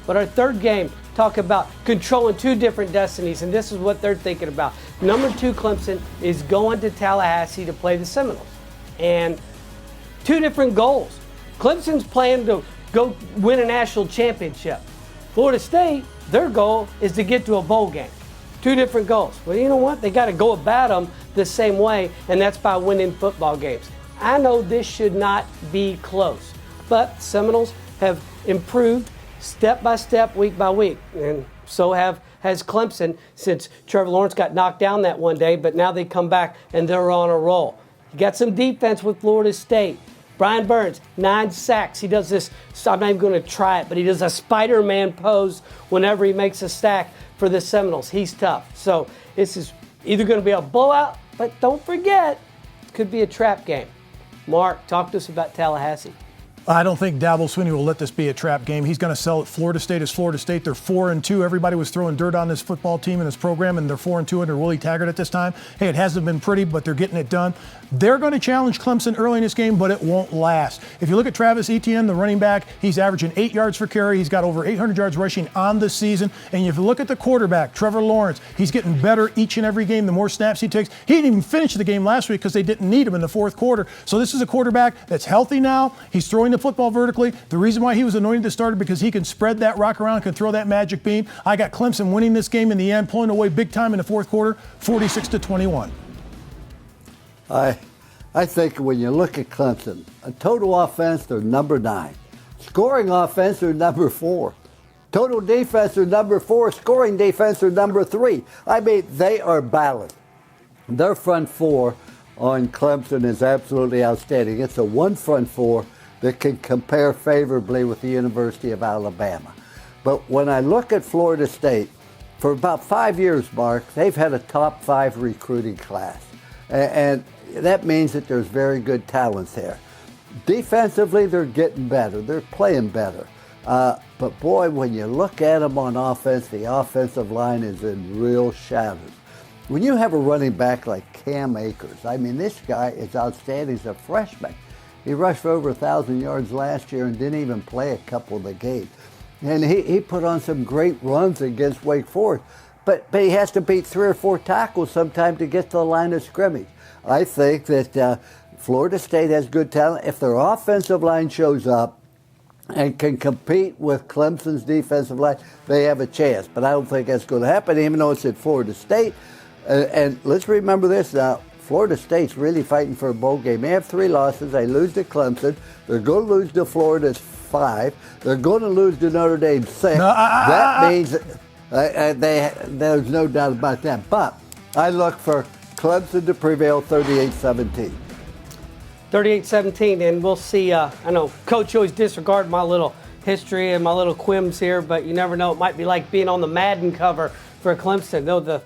But our third game, talk about controlling 2 different destinies, and this is what they're thinking about. Number 2, Clemson, is going to Tallahassee to play the Seminoles. And 2 different goals. Clemson's planning to go win a national championship. Florida State, their goal is to get to a bowl game. 2 different goals. Well, you know what? They got to go about them the same way, and that's by winning football games. I know this should not be close, but Seminoles have improved step by step, week by week, and so has Clemson since Trevor Lawrence got knocked down that one day, but now they come back and they're on a roll. You got some defense with Florida State. Brian Burns, 9 sacks. He does this, I'm not even going to try it, but he does a Spider-Man pose whenever he makes a sack for the Seminoles. He's tough. So this is either going to be a blowout, but don't forget, it could be a trap game. Mark, talk to us about Tallahassee. I don't think Dabo Swinney will let this be a trap game. He's going to sell it. Florida State is Florida State. They're 4-2. Everybody was throwing dirt on this football team and this program, and they're 4-2 under Willie Taggart at this time. Hey, it hasn't been pretty, but they're getting it done. They're going to challenge Clemson early in this game, but it won't last. If you look at Travis Etienne, the running back, he's averaging 8 yards per carry. He's got over 800 yards rushing on the season. And if you look at the quarterback, Trevor Lawrence, he's getting better each and every game, the more snaps he takes. He didn't even finish the game last week because they didn't need him in the fourth quarter. So this is a quarterback that's healthy now. He's throwing the football vertically. The reason why he was anointed to start because he can spread that rock around, can throw that magic beam. I got Clemson winning this game in the end, pulling away big time in the fourth quarter, 46-21. I think when you look at Clemson, a total offense, they're number 9. Scoring offense, they're number 4. Total defense, they're number 4. Scoring defense, they're number 3. I mean, they are balanced. Their front 4 on Clemson is absolutely outstanding. It's a one front 4 that can compare favorably with the University of Alabama. But when I look at Florida State, for about 5 years, Mark, they've had a top 5 recruiting class. And that means that there's very good talent there. Defensively, they're getting better. They're playing better. But boy, when you look at them on offense, the offensive line is in real shatters. When you have a running back like Cam Akers, I mean, this guy is outstanding. He's a freshman. He rushed for over 1,000 yards last year and didn't even play a couple of the games. And he put on some great runs against Wake Forest. But he has to beat 3 or 4 tackles sometime to get to the line of scrimmage. I think that Florida State has good talent. If their offensive line shows up and can compete with Clemson's defensive line, they have a chance. But I don't think that's going to happen, even though it's at Florida State. And let's remember this now. Florida State's really fighting for a bowl game. They have 3 losses. They lose to Clemson. They're going to lose to Florida 5. They're going to lose to Notre Dame 6. That means there's no doubt about that. But I look for Clemson to prevail 38-17. 38-17, and we'll see. I know Coach always disregard my little history and my little quims here, but you never know. It might be like being on the Madden cover for Clemson. Though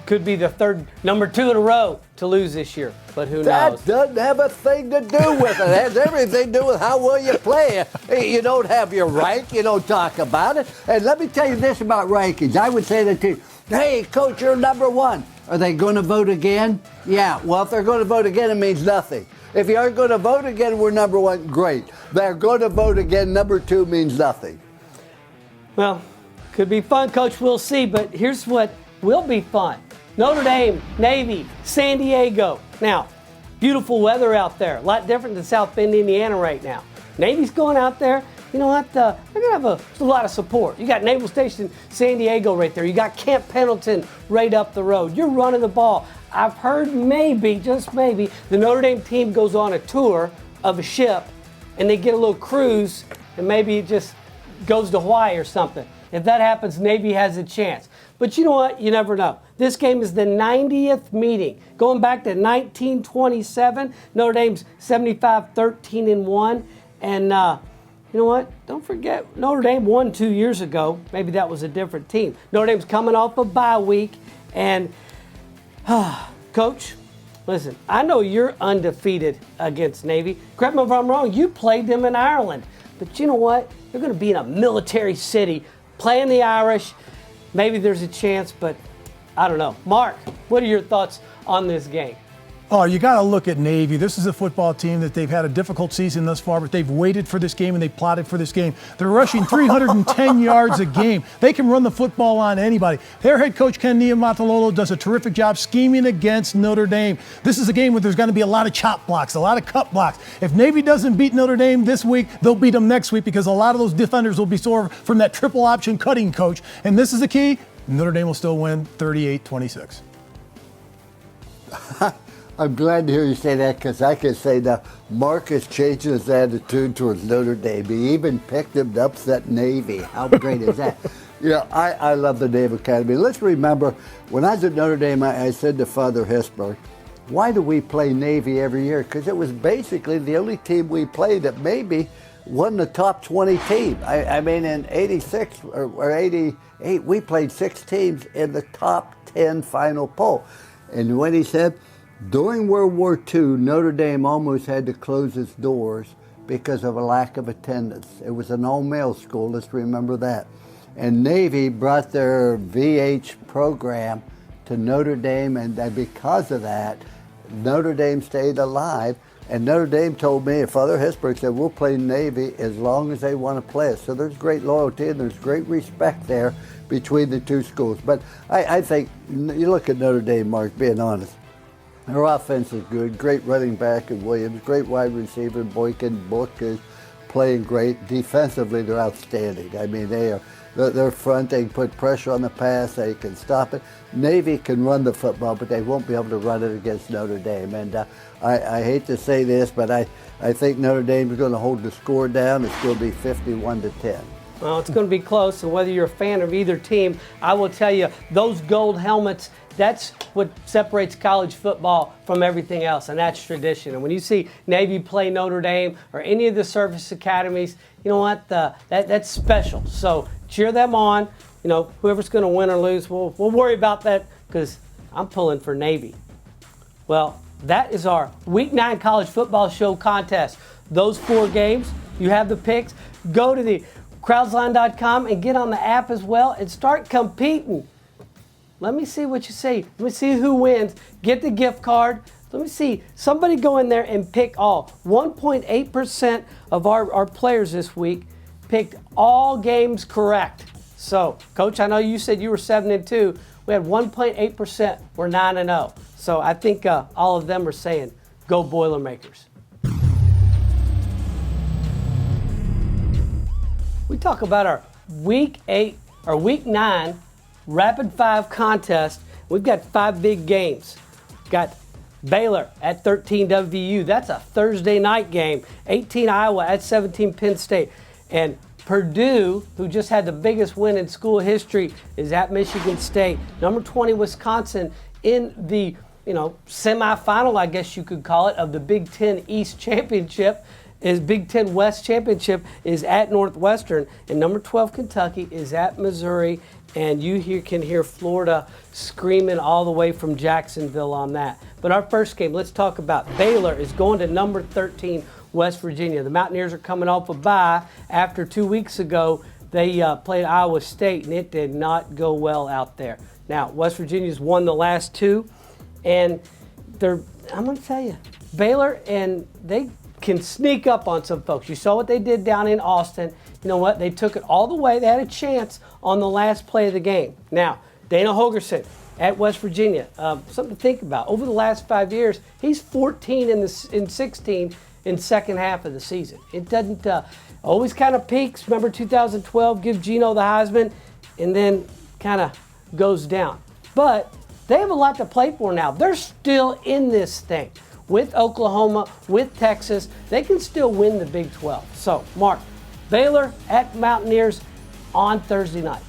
could be the number 2 in a row to lose this year, but who knows? That doesn't have a thing to do with it. It has everything to do with how well you play. You don't have your rank. You don't talk about it. And let me tell you this about rankings. I would say that to you, hey, Coach, you're number 1. Are they going to vote again? Yeah. Well, if they're going to vote again, it means nothing. If you aren't going to vote again, we're number 1. Great. They're going to vote again. Number 2 means nothing. Well, could be fun, Coach. We'll see. But here's what will be fun. Notre Dame, Navy, San Diego. Now, beautiful weather out there. A lot different than South Bend, Indiana right now. Navy's going out there. You know what? They're going to have a lot of support. You got Naval Station San Diego right there. You got Camp Pendleton right up the road. You're running the ball. I've heard maybe, just maybe, the Notre Dame team goes on a tour of a ship and they get a little cruise and maybe it just goes to Hawaii or something. If that happens, Navy has a chance. But you know what? You never know. This game is the 90th meeting. Going back to 1927, Notre Dame's 75-13-1. And you know what? Don't forget, Notre Dame won 2 years ago. Maybe that was a different team. Notre Dame's coming off a bye week. And, Coach, listen, I know you're undefeated against Navy. Correct me if I'm wrong. You played them in Ireland. But you know what? You're going to be in a military city playing the Irish. Maybe there's a chance, but I don't know. Mark, what are your thoughts on this game? Oh, you got to look at Navy. This is a football team that they've had a difficult season thus far, but they've waited for this game and they plotted for this game. They're rushing 310 yards a game. They can run the football on anybody. Their head coach, Ken Niumatalolo, does a terrific job scheming against Notre Dame. This is a game where there's going to be a lot of chop blocks, a lot of cut blocks. If Navy doesn't beat Notre Dame this week, they'll beat them next week because a lot of those defenders will be sore from that triple option cutting coach. And this is the key. Notre Dame will still win 38-26. I'm glad to hear you say that because I can say now Mark is changing his attitude towards Notre Dame. He even picked him to upset Navy. How great is that? You know, I love the Naval Academy. Let's remember, when I was at Notre Dame, I said to Father Hesburgh, why do we play Navy every year? Because it was basically the only team we played that maybe won the top 20 team. I mean, in 86 or 88, we played 6 teams in the top 10 final poll. And when he said, during World War II, Notre Dame almost had to close its doors because of a lack of attendance. It was an all-male school, let's remember that. And Navy brought their VH program to Notre Dame, and because of that, Notre Dame stayed alive. And Notre Dame told me, Father Hesburgh said, we'll play Navy as long as they want to play us. So there's great loyalty and there's great respect there between the two schools. But I think, you look at Notre Dame, Mark, being honest, their offense is good. Great running back in Williams. Great wide receiver. Boykin Book is playing great. Defensively, they're outstanding. I mean, they're front. They can put pressure on the pass. They can stop it. Navy can run the football, but they won't be able to run it against Notre Dame. And I hate to say this, but I think Notre Dame is going to hold the score down. It's going to be 51-10. Well, it's going to be close, and whether you're a fan of either team, I will tell you, those gold helmets, that's what separates college football from everything else, and that's tradition. And when you see Navy play Notre Dame or any of the service academies, you know what? That's special. So cheer them on. You know, whoever's going to win or lose, we'll worry about that because I'm pulling for Navy. Well, that is our Week 9 College Football Show contest. Those 4 games, you have the picks. Go to the crowdsline.com and get on the app as well and start competing. Let me see what you say. Let me see who wins. Get the gift card. Let me see. Somebody go in there and pick all. 1.8% of our players this week picked all games correct. So, Coach, I know you said you were 7-2. We had 1.8%. We're 9-0. So I think all of them are saying, go Boilermakers. We talk about our Week 9 Rapid 5 contest. We've got 5 big games. We've got Baylor at 13 WVU. That's a Thursday night game. 18 Iowa at 17 Penn State. And Purdue, who just had the biggest win in school history, is at Michigan State. Number 20 Wisconsin in the semifinal, I guess you could call it, of the Big Ten East Championship. Big Ten West Championship is at Northwestern, and number 12 Kentucky is at Missouri, and you can hear Florida screaming all the way from Jacksonville on that. But our first game, let's talk about Baylor is going to number 13 West Virginia. The Mountaineers are coming off a bye after 2 weeks ago. They played Iowa State, and it did not go well out there. Now, West Virginia's won the last 2, and I'm going to tell you, Baylor, and they can sneak up on some folks. You saw what they did down in Austin. You know what? They took it all the way. They had a chance on the last play of the game. Now, Dana Holgerson, at West Virginia. Something to think about. Over the last 5 years, he's 14 in 16 in second half of the season. It doesn't always kind of peaks. Remember 2012 gives Geno the Heisman and then kind of goes down. But they have a lot to play for now. They're still in this thing. With Oklahoma, with Texas, they can still win the Big 12. So, Mark, Baylor at Mountaineers on Thursday night.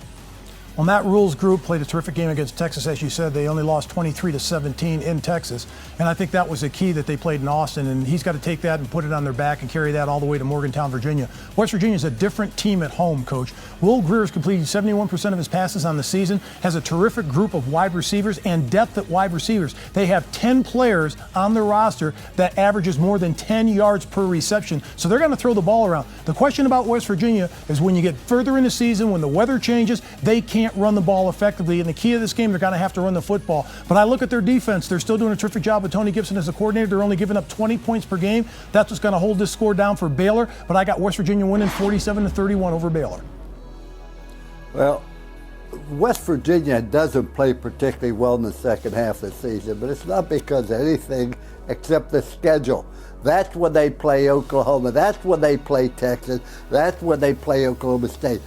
Well, Matt Rule's group played a terrific game against Texas. As you said, they only lost 23-17 in Texas. And I think that was the key that they played in Austin. And he's got to take that and put it on their back and carry that all the way to Morgantown, Virginia. West Virginia is a different team at home, Coach. Will Greer's completed 71% of his passes on the season, has a terrific group of wide receivers and depth at wide receivers. They have 10 players on their roster that averages more than 10 yards per reception. So they're going to throw the ball around. The question about West Virginia is when you get further in the season, when the weather changes, they can't run the ball effectively. And the key of this game, they're going to have to run the football. But I look at their defense. They're still doing a terrific job with Tony Gibson as a coordinator. They're only giving up 20 points per game. That's what's going to hold this score down for Baylor. But I got West Virginia winning 47-31 over Baylor. Well, West Virginia doesn't play particularly well in the second half of the season, but it's not because of anything except the schedule. That's when they play Oklahoma. That's when they play Texas. That's when they play Oklahoma State.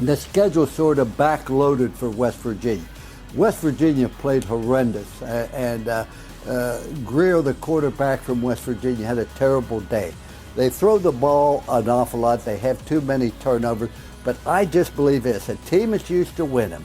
The schedule's sort of backloaded for West Virginia. West Virginia played horrendous, and Greer, the quarterback from West Virginia, had a terrible day. They throw the ball an awful lot. They have too many turnovers. But I just believe this, a team that's used to winning,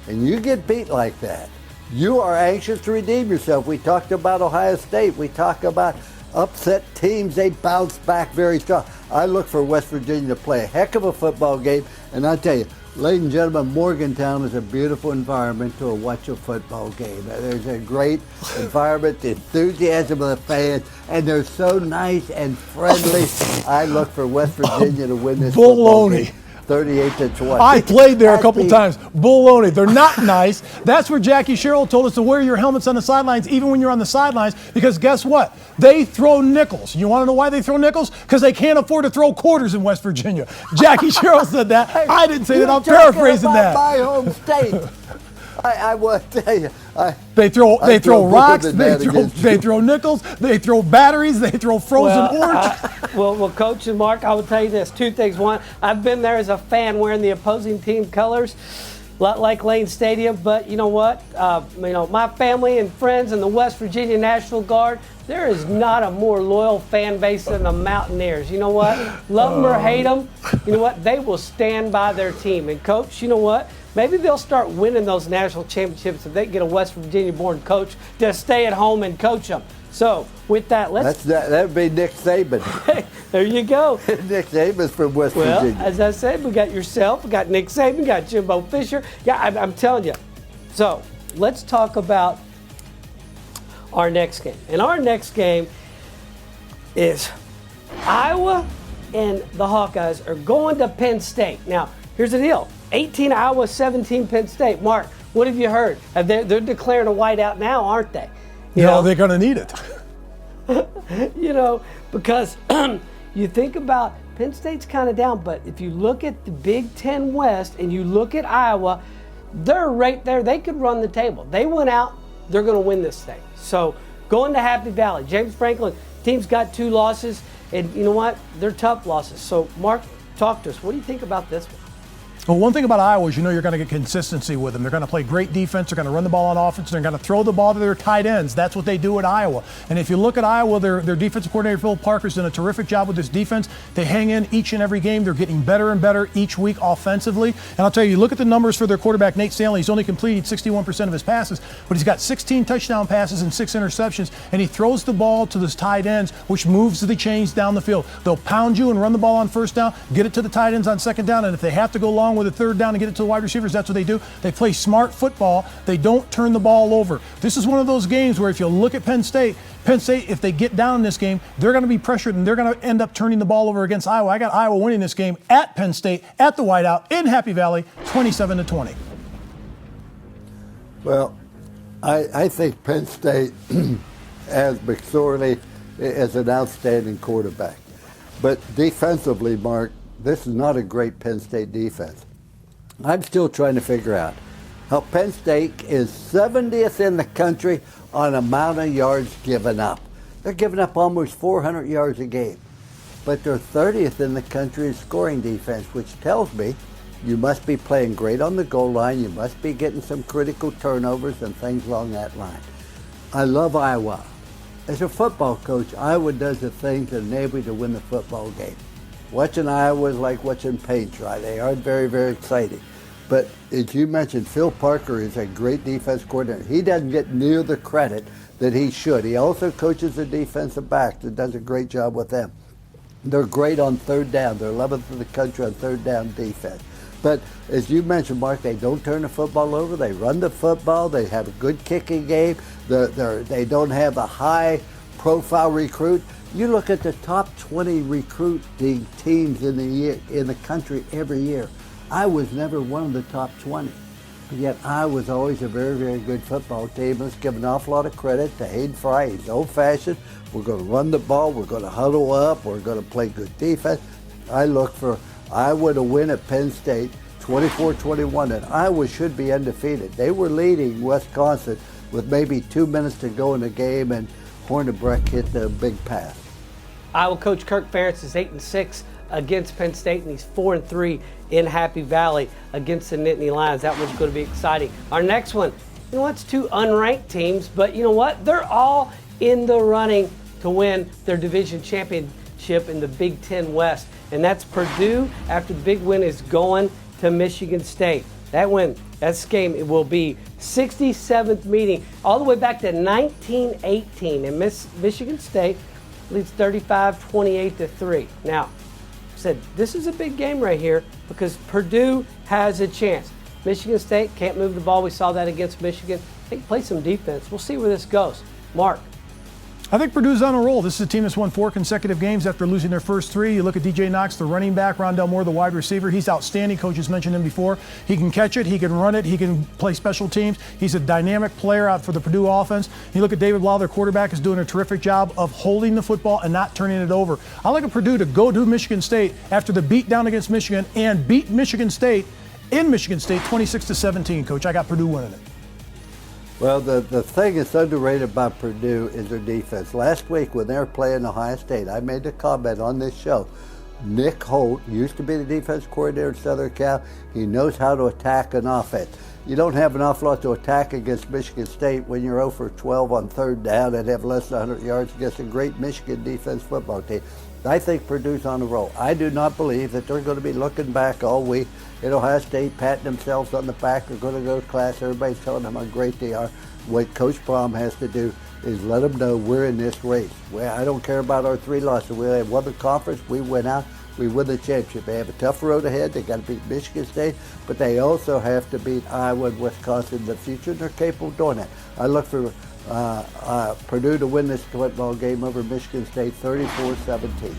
and you get beat like that, you are anxious to redeem yourself. We talked about Ohio State. We talk about upset teams. They bounce back very strong. I look for West Virginia to play a heck of a football game. And I tell you, ladies and gentlemen, Morgantown is a beautiful environment to watch a football game. There's a great environment, the enthusiasm of the fans, and they're so nice and friendly. I look for West Virginia to win this football game. 38-20. I played there a couple times. Baloney. They're not nice. That's where Jackie Sherrill told us to wear your helmets on the sidelines, even when you're on the sidelines, because guess what? They throw nickels. You want to know why they throw nickels? Because they can't afford to throw quarters in West Virginia. Jackie Sherrill said that. Hey, I didn't say that. I'm paraphrasing that. My home state. I will tell you. They throw rocks, they throw nickels, they throw batteries, they throw frozen orange. Well, Coach and Mark, I will tell you this, two things. One, I've been there as a fan wearing the opposing team colors, a lot like Lane Stadium, but you know what? My family and friends in the West Virginia National Guard, there is not a more loyal fan base than the Mountaineers. You know what? Love them or hate them, you know what? They will stand by their team. And Coach, you know what? Maybe they'll start winning those national championships if they get a West Virginia-born coach to stay at home and coach them. So, with that, that would be Nick Saban. There you go. Nick Saban's from West Virginia. Well, as I said, we got yourself, we got Nick Saban, we got Jimbo Fisher. Yeah, I'm telling you. So, let's talk about our next game. And our next game is Iowa and the Hawkeyes are going to Penn State. Now, here's the deal. 18 Iowa, 17 Penn State. Mark, what have you heard? They're declaring a whiteout now, aren't they? They're going to need it. Because you think about Penn State's kind of down, but if you look at the Big Ten West and you look at Iowa, they're right there. They could run the table. They went out, they're going to win this thing. So going to Happy Valley. James Franklin, team's got 2 losses, and you know what? They're tough losses. So, Mark, talk to us. What do you think about this one? Well, one thing about Iowa is you're going to get consistency with them. They're going to play great defense. They're going to run the ball on offense. They're going to throw the ball to their tight ends. That's what they do at Iowa. And if you look at Iowa, their defensive coordinator, Phil Parker's done a terrific job with this defense. They hang in each and every game. They're getting better and better each week offensively. And I'll tell you, look at the numbers for their quarterback, Nate Stanley. He's only completed 61% of his passes, but he's got 16 touchdown passes and 6 interceptions. And he throws the ball to those tight ends, which moves the chains down the field. They'll pound you and run the ball on first down, get it to the tight ends on second down. And if they have to go long with a third down and get it to the wide receivers, that's what they do. They play smart football. They don't turn the ball over. This is one of those games where if you look at Penn State, if they get down in this game, they're going to be pressured and they're going to end up turning the ball over against Iowa. I got Iowa winning this game at Penn State, at the Whiteout, in Happy Valley, 27-20. Well, I think Penn State has McSorley as an outstanding quarterback. But defensively, Mark, this is not a great Penn State defense. I'm still trying to figure out how Penn State is 70th in the country on amount of yards given up. They're giving up almost 400 yards a game. But they're 30th in the country in scoring defense, which tells me you must be playing great on the goal line. You must be getting some critical turnovers and things along that line. I love Iowa. As a football coach, Iowa does the things that enable you to win the football game. Watching Iowa is like watching paint dry. They are very, very exciting. But as you mentioned, Phil Parker is a great defense coordinator. He doesn't get near the credit that he should. He also coaches the defensive backs and does a great job with them. They're great on third down. They're 11th in the country on third down defense. But as you mentioned, Mark, they don't turn the football over. They run the football. They have a good kicking game. They don't have a high-profile recruit. You look at the top 20 recruiting teams in the country every year. I was never one of the top 20. Yet I was always a very, very good football team. Let's give an awful lot of credit to Hayden Fry. He's old-fashioned. We're going to run the ball. We're going to huddle up. We're going to play good defense. I look for Iowa to win at Penn State 24-21, and Iowa should be undefeated. They were leading Wisconsin with maybe 2 minutes to go in the game, and Hornibrook hit the big pass. Iowa coach Kirk Ferentz is 8-6 against Penn State, and he's 4-3 in Happy Valley against the Nittany Lions. That one's going to be exciting. Our next one, you know what? It's two unranked teams, but you know what? They're all in the running to win their division championship in the Big Ten West, and that's Purdue. After the big win is going to Michigan State. That game, it will be 67th meeting all the way back to 1918, and Michigan State leads 35-28-3. Now, said this is a big game right here because Purdue has a chance. Michigan State can't move the ball. We saw that against Michigan. They can play some defense. We'll see where this goes. Mark. I think Purdue's on a roll. This is a team that's won 4 consecutive games after losing their first 3. You look at DJ Knox, the running back, Rondell Moore, the wide receiver. He's outstanding. Coaches mentioned him before. He can catch it. He can run it. He can play special teams. He's a dynamic player out for the Purdue offense. You look at David Blau, their quarterback, is doing a terrific job of holding the football and not turning it over. I like a Purdue to go to Michigan State after the beat down against Michigan and beat Michigan State in Michigan State 26-17, Coach. I got Purdue winning it. Well, the thing that's underrated about Purdue is their defense. Last week when they were playing Ohio State, I made a comment on this show. Nick Holtz used to be the defense coordinator at Southern Cal. He knows how to attack an offense. You don't have an awful lot to attack against Michigan State when you're 0 for 12 on third down and have less than 100 yards against a great Michigan defense football team. I think Purdue's on the roll. I do not believe that they're going to be looking back all week at Ohio State, patting themselves on the back. They're going to go to class. Everybody's telling them how great they are. What Coach Prom has to do is let them know we're in this race. Well, I don't care about our 3 losses. We have won the conference. We went out. We win the championship. They have a tough road ahead. They got to beat Michigan State, but they also have to beat Iowa and Wisconsin in the future, and they're capable of doing that. I look for Purdue to win this football game over Michigan State 34-17.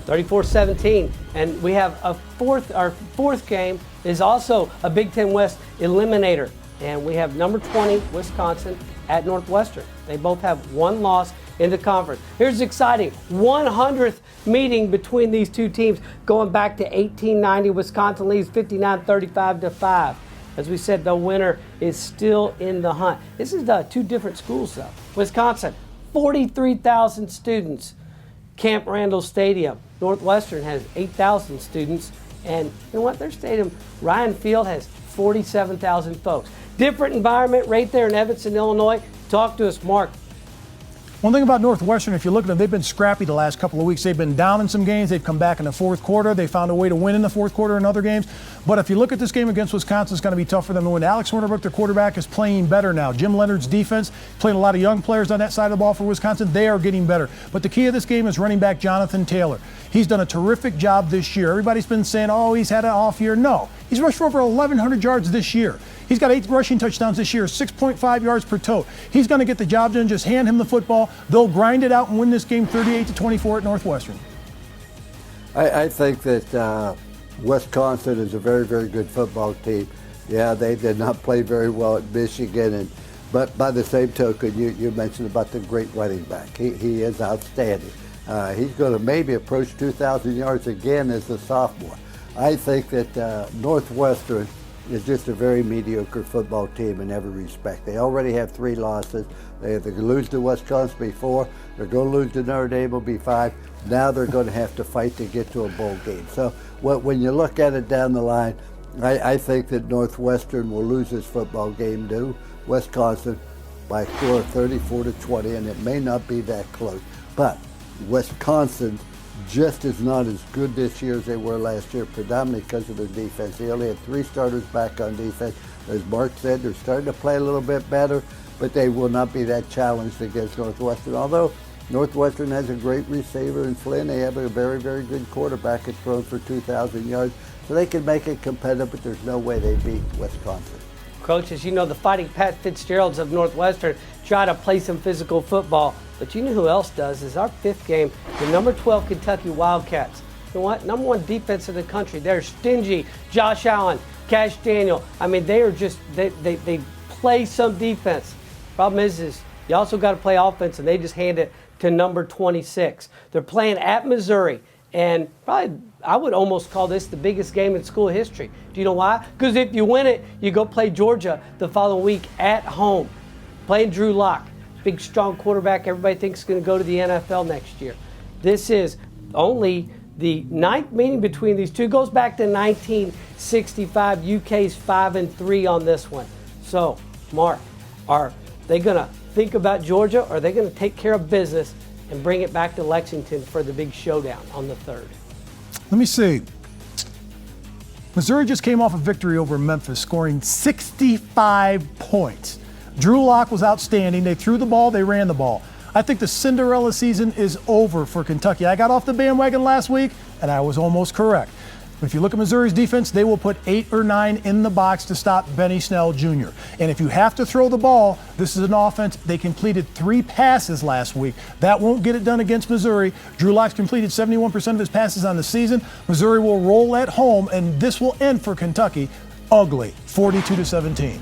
34-17, and we have our fourth game is also a Big Ten West eliminator, and we have number 20 Wisconsin at Northwestern. They both have 1 loss in the conference. Here's exciting 100th meeting between these two teams going back to 1890. Wisconsin leads 59-35-5. As we said, the winner is still in the hunt. This is 2 different schools though. Wisconsin, 43,000 students. Camp Randall Stadium. Northwestern has 8,000 students, and you know what? Their stadium, Ryan Field, has 47,000 folks. Different environment right there in Evanston, Illinois. Talk to us, Mark. One thing about Northwestern, if you look at them, they've been scrappy the last couple of weeks. They've been down in some games. They've come back in the fourth quarter. They found a way to win in the fourth quarter in other games. But if you look at this game against Wisconsin, it's going to be tough for them to win. Alex Hornibrook, their quarterback, is playing better now. Jim Leonard's defense, playing a lot of young players on that side of the ball for Wisconsin. They are getting better. But the key of this game is running back Jonathan Taylor. He's done a terrific job this year. Everybody's been saying, oh, he's had an off year. No, he's rushed for over 1,100 yards this year. He's got 8 rushing touchdowns this year, 6.5 yards per tote. He's going to get the job done. Just hand him the football. They'll grind it out and win this game 38-24 at Northwestern. I think that Wisconsin is a very, very good football team. Yeah, they did not play very well at Michigan, but by the same token, you mentioned about the great running back. He is outstanding. He's going to maybe approach 2,000 yards again as a sophomore. I think that Northwestern is just a very mediocre football team in every respect. They already have 3 losses. They're going to lose to Wisconsin before. They're going to lose to Notre Dame, will be 5. Now they're going to have to fight to get to a bowl game. So when you look at it down the line, I think that Northwestern will lose this football game to Wisconsin by a score of 34-20, and it may not be that close. But Wisconsin just is not as good this year as they were last year, predominantly because of their defense. They only had 3 starters back on defense. As Mark said, they're starting to play a little bit better, but they will not be that challenged against Northwestern. Although Northwestern has a great receiver in Flynn, they have a very, very good quarterback that's thrown for 2,000 yards, so they can make it competitive, but there's no way they beat Wisconsin. Coach, as you know, the Fighting Pat Fitzgeralds of Northwestern try to play some physical football. But you know who else does? Is our 5th game, the number 12 Kentucky Wildcats. You know what? Number 1 defense in the country. They're stingy. Josh Allen, Cash Daniel. I mean, they are just, they play some defense. Problem is you also got to play offense, and they just hand it to number 26. They're playing at Missouri. And probably, I would almost call this the biggest game in school history. Do you know why? Because if you win it, you go play Georgia the following week at home. Playing Drew Lock, big, strong quarterback. Everybody thinks is going to go to the NFL next year. This is only the 9th meeting between these two. Goes back to 1965. UK's 5-3 on this one. So, Mark, are they going to think about Georgia, or are they going to take care of business and bring it back to Lexington for the big showdown on the 3rd? Let me see. Missouri just came off a victory over Memphis, scoring 65 points. Drew Lock was outstanding. They threw the ball, they ran the ball. I think the Cinderella season is over for Kentucky. I got off the bandwagon last week, and I was almost correct. But if you look at Missouri's defense, they will put 8 or 9 in the box to stop Benny Snell Jr. And if you have to throw the ball, this is an offense. They completed 3 passes last week. That won't get it done against Missouri. Drew Lock's completed 71% of his passes on the season. Missouri will roll at home, and this will end for Kentucky ugly, 42-17.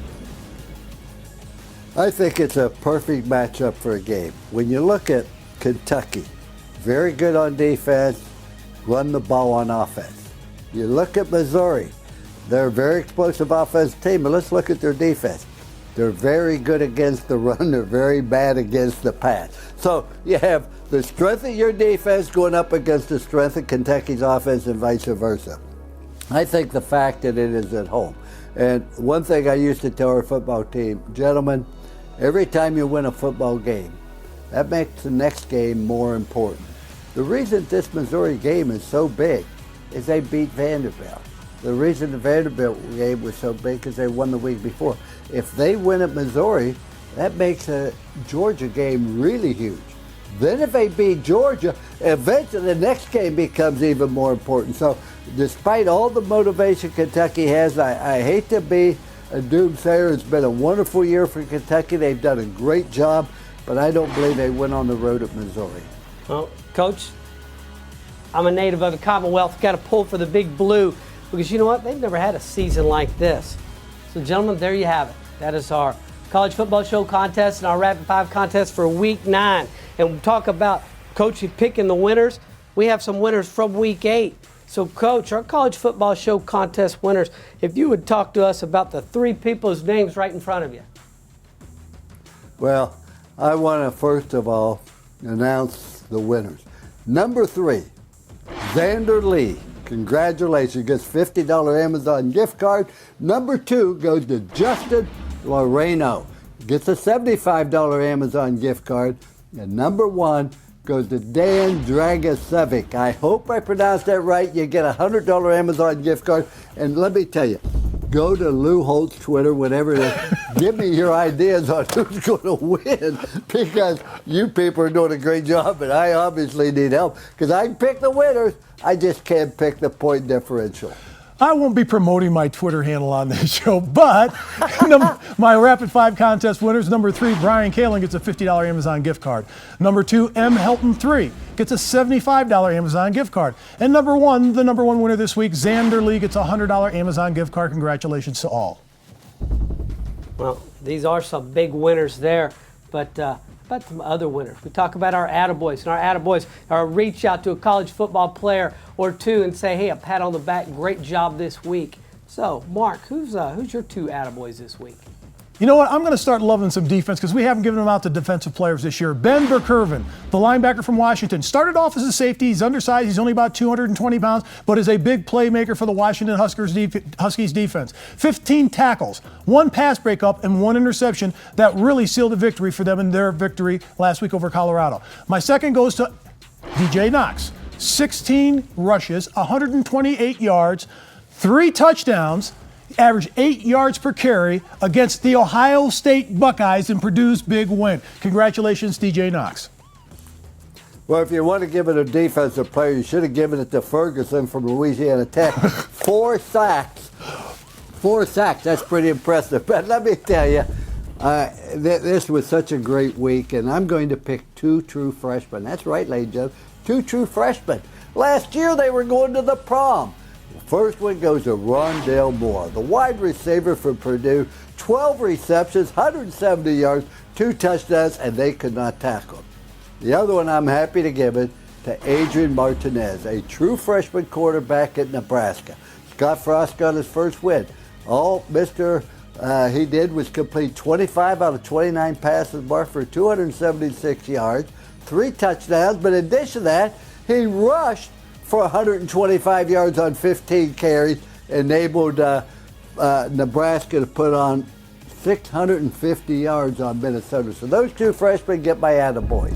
I think it's a perfect matchup for a game. When you look at Kentucky, very good on defense, run the ball on offense. You look at Missouri, they're a very explosive offensive team, but let's look at their defense. They're very good against the run, they're very bad against the pass. So you have the strength of your defense going up against the strength of Kentucky's offense and vice versa. I think the fact that it is at home. And one thing I used to tell our football team, gentlemen, every time you win a football game, that makes the next game more important. The reason this Missouri game is so big is they beat Vanderbilt. The reason the Vanderbilt game was so big is they won the week before. If they win at Missouri, that makes a Georgia game really huge. Then if they beat Georgia, eventually the next game becomes even more important. So despite all the motivation Kentucky has, I hate to be a doomsayer. It's been a wonderful year for Kentucky. They've done a great job, but I don't believe they went on the road at Missouri. Well, Coach, I'm a native of the Commonwealth. Got to pull for the Big Blue because you know what? They've never had a season like this. So, gentlemen, there you have it. That is our college football show contest and our Rapid 5 contest for Week 9. And we'll talk about Coach picking the winners. We have some winners from Week 8. So, Coach, our college football show contest winners, if you would talk to us about the 3 people's names right in front of you. Well, I want to first of all announce the winners. Number 3. Xander Lee, congratulations, gets $50 Amazon gift card. Number 2 goes to Justin Loreno, gets a $75 Amazon gift card. And number 1 goes to Dan Dragosevic. I hope I pronounced that right. You get a $100 Amazon gift card. And let me tell you, go to Lou Holtz Twitter, whatever it is. Give me your ideas on who's going to win, because you people are doing a great job, and I obviously need help. Because I can pick the winners, I just can't pick the point differential. I won't be promoting my Twitter handle on this show, but my Rapid 5 contest winners, number 3, Brian Kaling gets a $50 Amazon gift card. Number 2, M. Helton 3 gets a $75 Amazon gift card. And number 1, the number 1 winner this week, Xander Lee, gets a $100 Amazon gift card. Congratulations to all. Well, these are some big winners there, but about some other winners. We talk about our attaboys, and our attaboys are reach out to a college football player or two and say, hey, a pat on the back, great job this week. So, Mark, who's your two attaboys this week? You know what? I'm going to start loving some defense because we haven't given them out to defensive players this year. Ben Burkervin, the linebacker from Washington, started off as a safety. He's undersized. He's only about 220 pounds, but is a big playmaker for the Washington Huskies defense. 15 tackles, 1 pass breakup, and 1 interception that really sealed a victory for them in their victory last week over Colorado. My second goes to DJ Knox. 16 rushes, 128 yards, 3 touchdowns, averaged 8 yards per carry against the Ohio State Buckeyes in Purdue's big win. Congratulations, DJ Knox. Well, if you want to give it a defensive player, you should have given it to Ferguson from Louisiana Tech. 4 sacks. 4 sacks. That's pretty impressive. But let me tell you, this was such a great week, and I'm going to pick 2 true freshmen. That's right, ladies and gentlemen. 2 true freshmen. Last year they were going to the prom. First one goes to Rondale Moore, the wide receiver from Purdue. 12 receptions, 170 yards, 2 touchdowns, and they could not tackle him. The other one I'm happy to give it to Adrian Martinez, a true freshman quarterback at Nebraska. Scott Frost got his first win. All he did was complete 25 out of 29 passes, marked for 276 yards, 3 touchdowns, but in addition to that, he rushed for 125 yards on 15 carries, enabled Nebraska to put on 650 yards on Minnesota. So those 2 freshmen get my attaboys.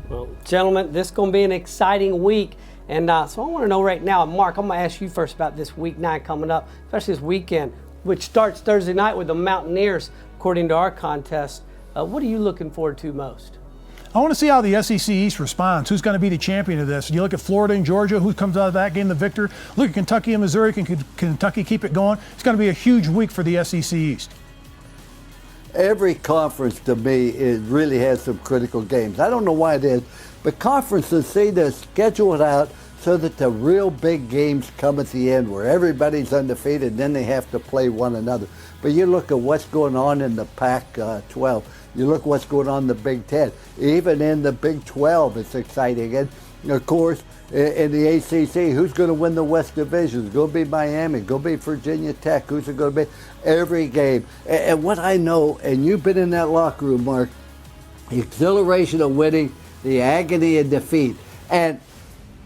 Well, gentlemen, this is going to be an exciting week. And so I want to know right now, Mark, I'm going to ask you first about this week 9 coming up, especially this weekend, which starts Thursday night with the Mountaineers, according to our contest. What are you looking forward to most? I want to see how the SEC East responds. Who's going to be the champion of this? You look at Florida and Georgia. Who comes out of that game the victor? Look at Kentucky and Missouri. Can Kentucky keep it going? It's going to be a huge week for the SEC East. Every conference, to me, it really has some critical games. I don't know why it is, but conferences seem to schedule it out so that the real big games come at the end where everybody's undefeated and then they have to play one another. But you look at what's going on in the Pac-12. You look what's going on in the Big Ten. Even in the Big 12, it's exciting. And, of course, in the ACC, who's going to win the West Division? It's going to be Miami. Going to be Virginia Tech. Who's it going to be? Every game. And what I know, and you've been in that locker room, Mark, the exhilaration of winning, the agony of defeat. And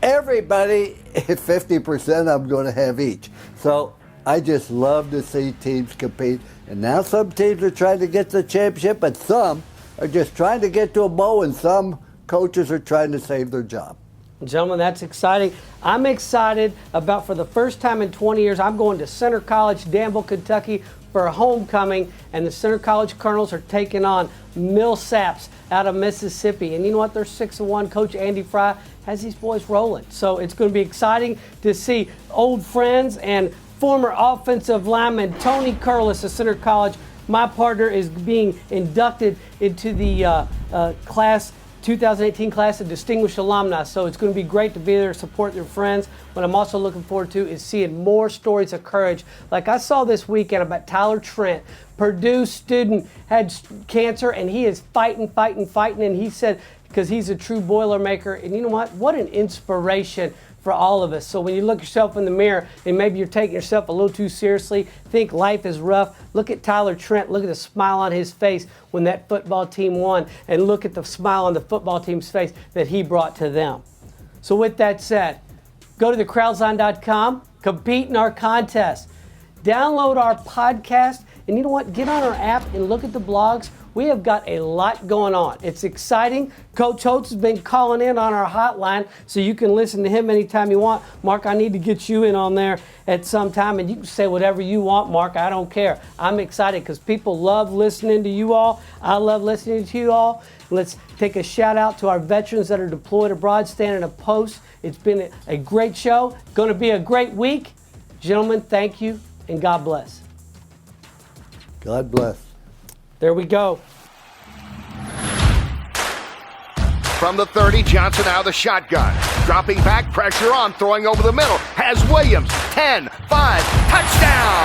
everybody, 50% of them going to have each. So I just love to see teams compete. And now some teams are trying to get to the championship, but some are just trying to get to a bowl, and some coaches are trying to save their job. Gentlemen, that's exciting. I'm excited about, for the first time in 20 years, I'm going to Center College, Danville, Kentucky for a homecoming, and the Center College Colonels are taking on Millsaps out of Mississippi. And you know what? They're 6-1. Coach Andy Fry has these boys rolling. So it's going to be exciting to see old friends and former offensive lineman Tony Curlis of Center College. My partner is being inducted into the 2018 class of distinguished alumni. So it's going to be great to be there to support their friends. What I'm also looking forward to is seeing more stories of courage. Like I saw this weekend about Tyler Trent. Purdue student had cancer and he is fighting. And he said, because he's a true Boilermaker. And you know what? What an inspiration for all of us. So when you look yourself in the mirror and maybe you're taking yourself a little too seriously, think life is rough, look at Tyler Trent, look at the smile on his face when that football team won, and look at the smile on the football team's face that he brought to them. So with that said, go to thecrowdline.com, compete in our contest, download our podcast, and you know what? Get on our app and look at the blogs. We have got a lot going on. It's exciting. Coach Holtz has been calling in on our hotline, so you can listen to him anytime you want. Mark, I need to get you in on there at some time, and you can say whatever you want, Mark. I don't care. I'm excited because people love listening to you all. I love listening to you all. Let's take a shout out to our veterans that are deployed abroad, standing a post. It's been a great show. Going to be a great week. Gentlemen, thank you, and God bless. God bless. There we go. From the 30, Johnson out of the shotgun. Dropping back, pressure on, throwing over the middle. Has Williams. 10, 5, touchdown!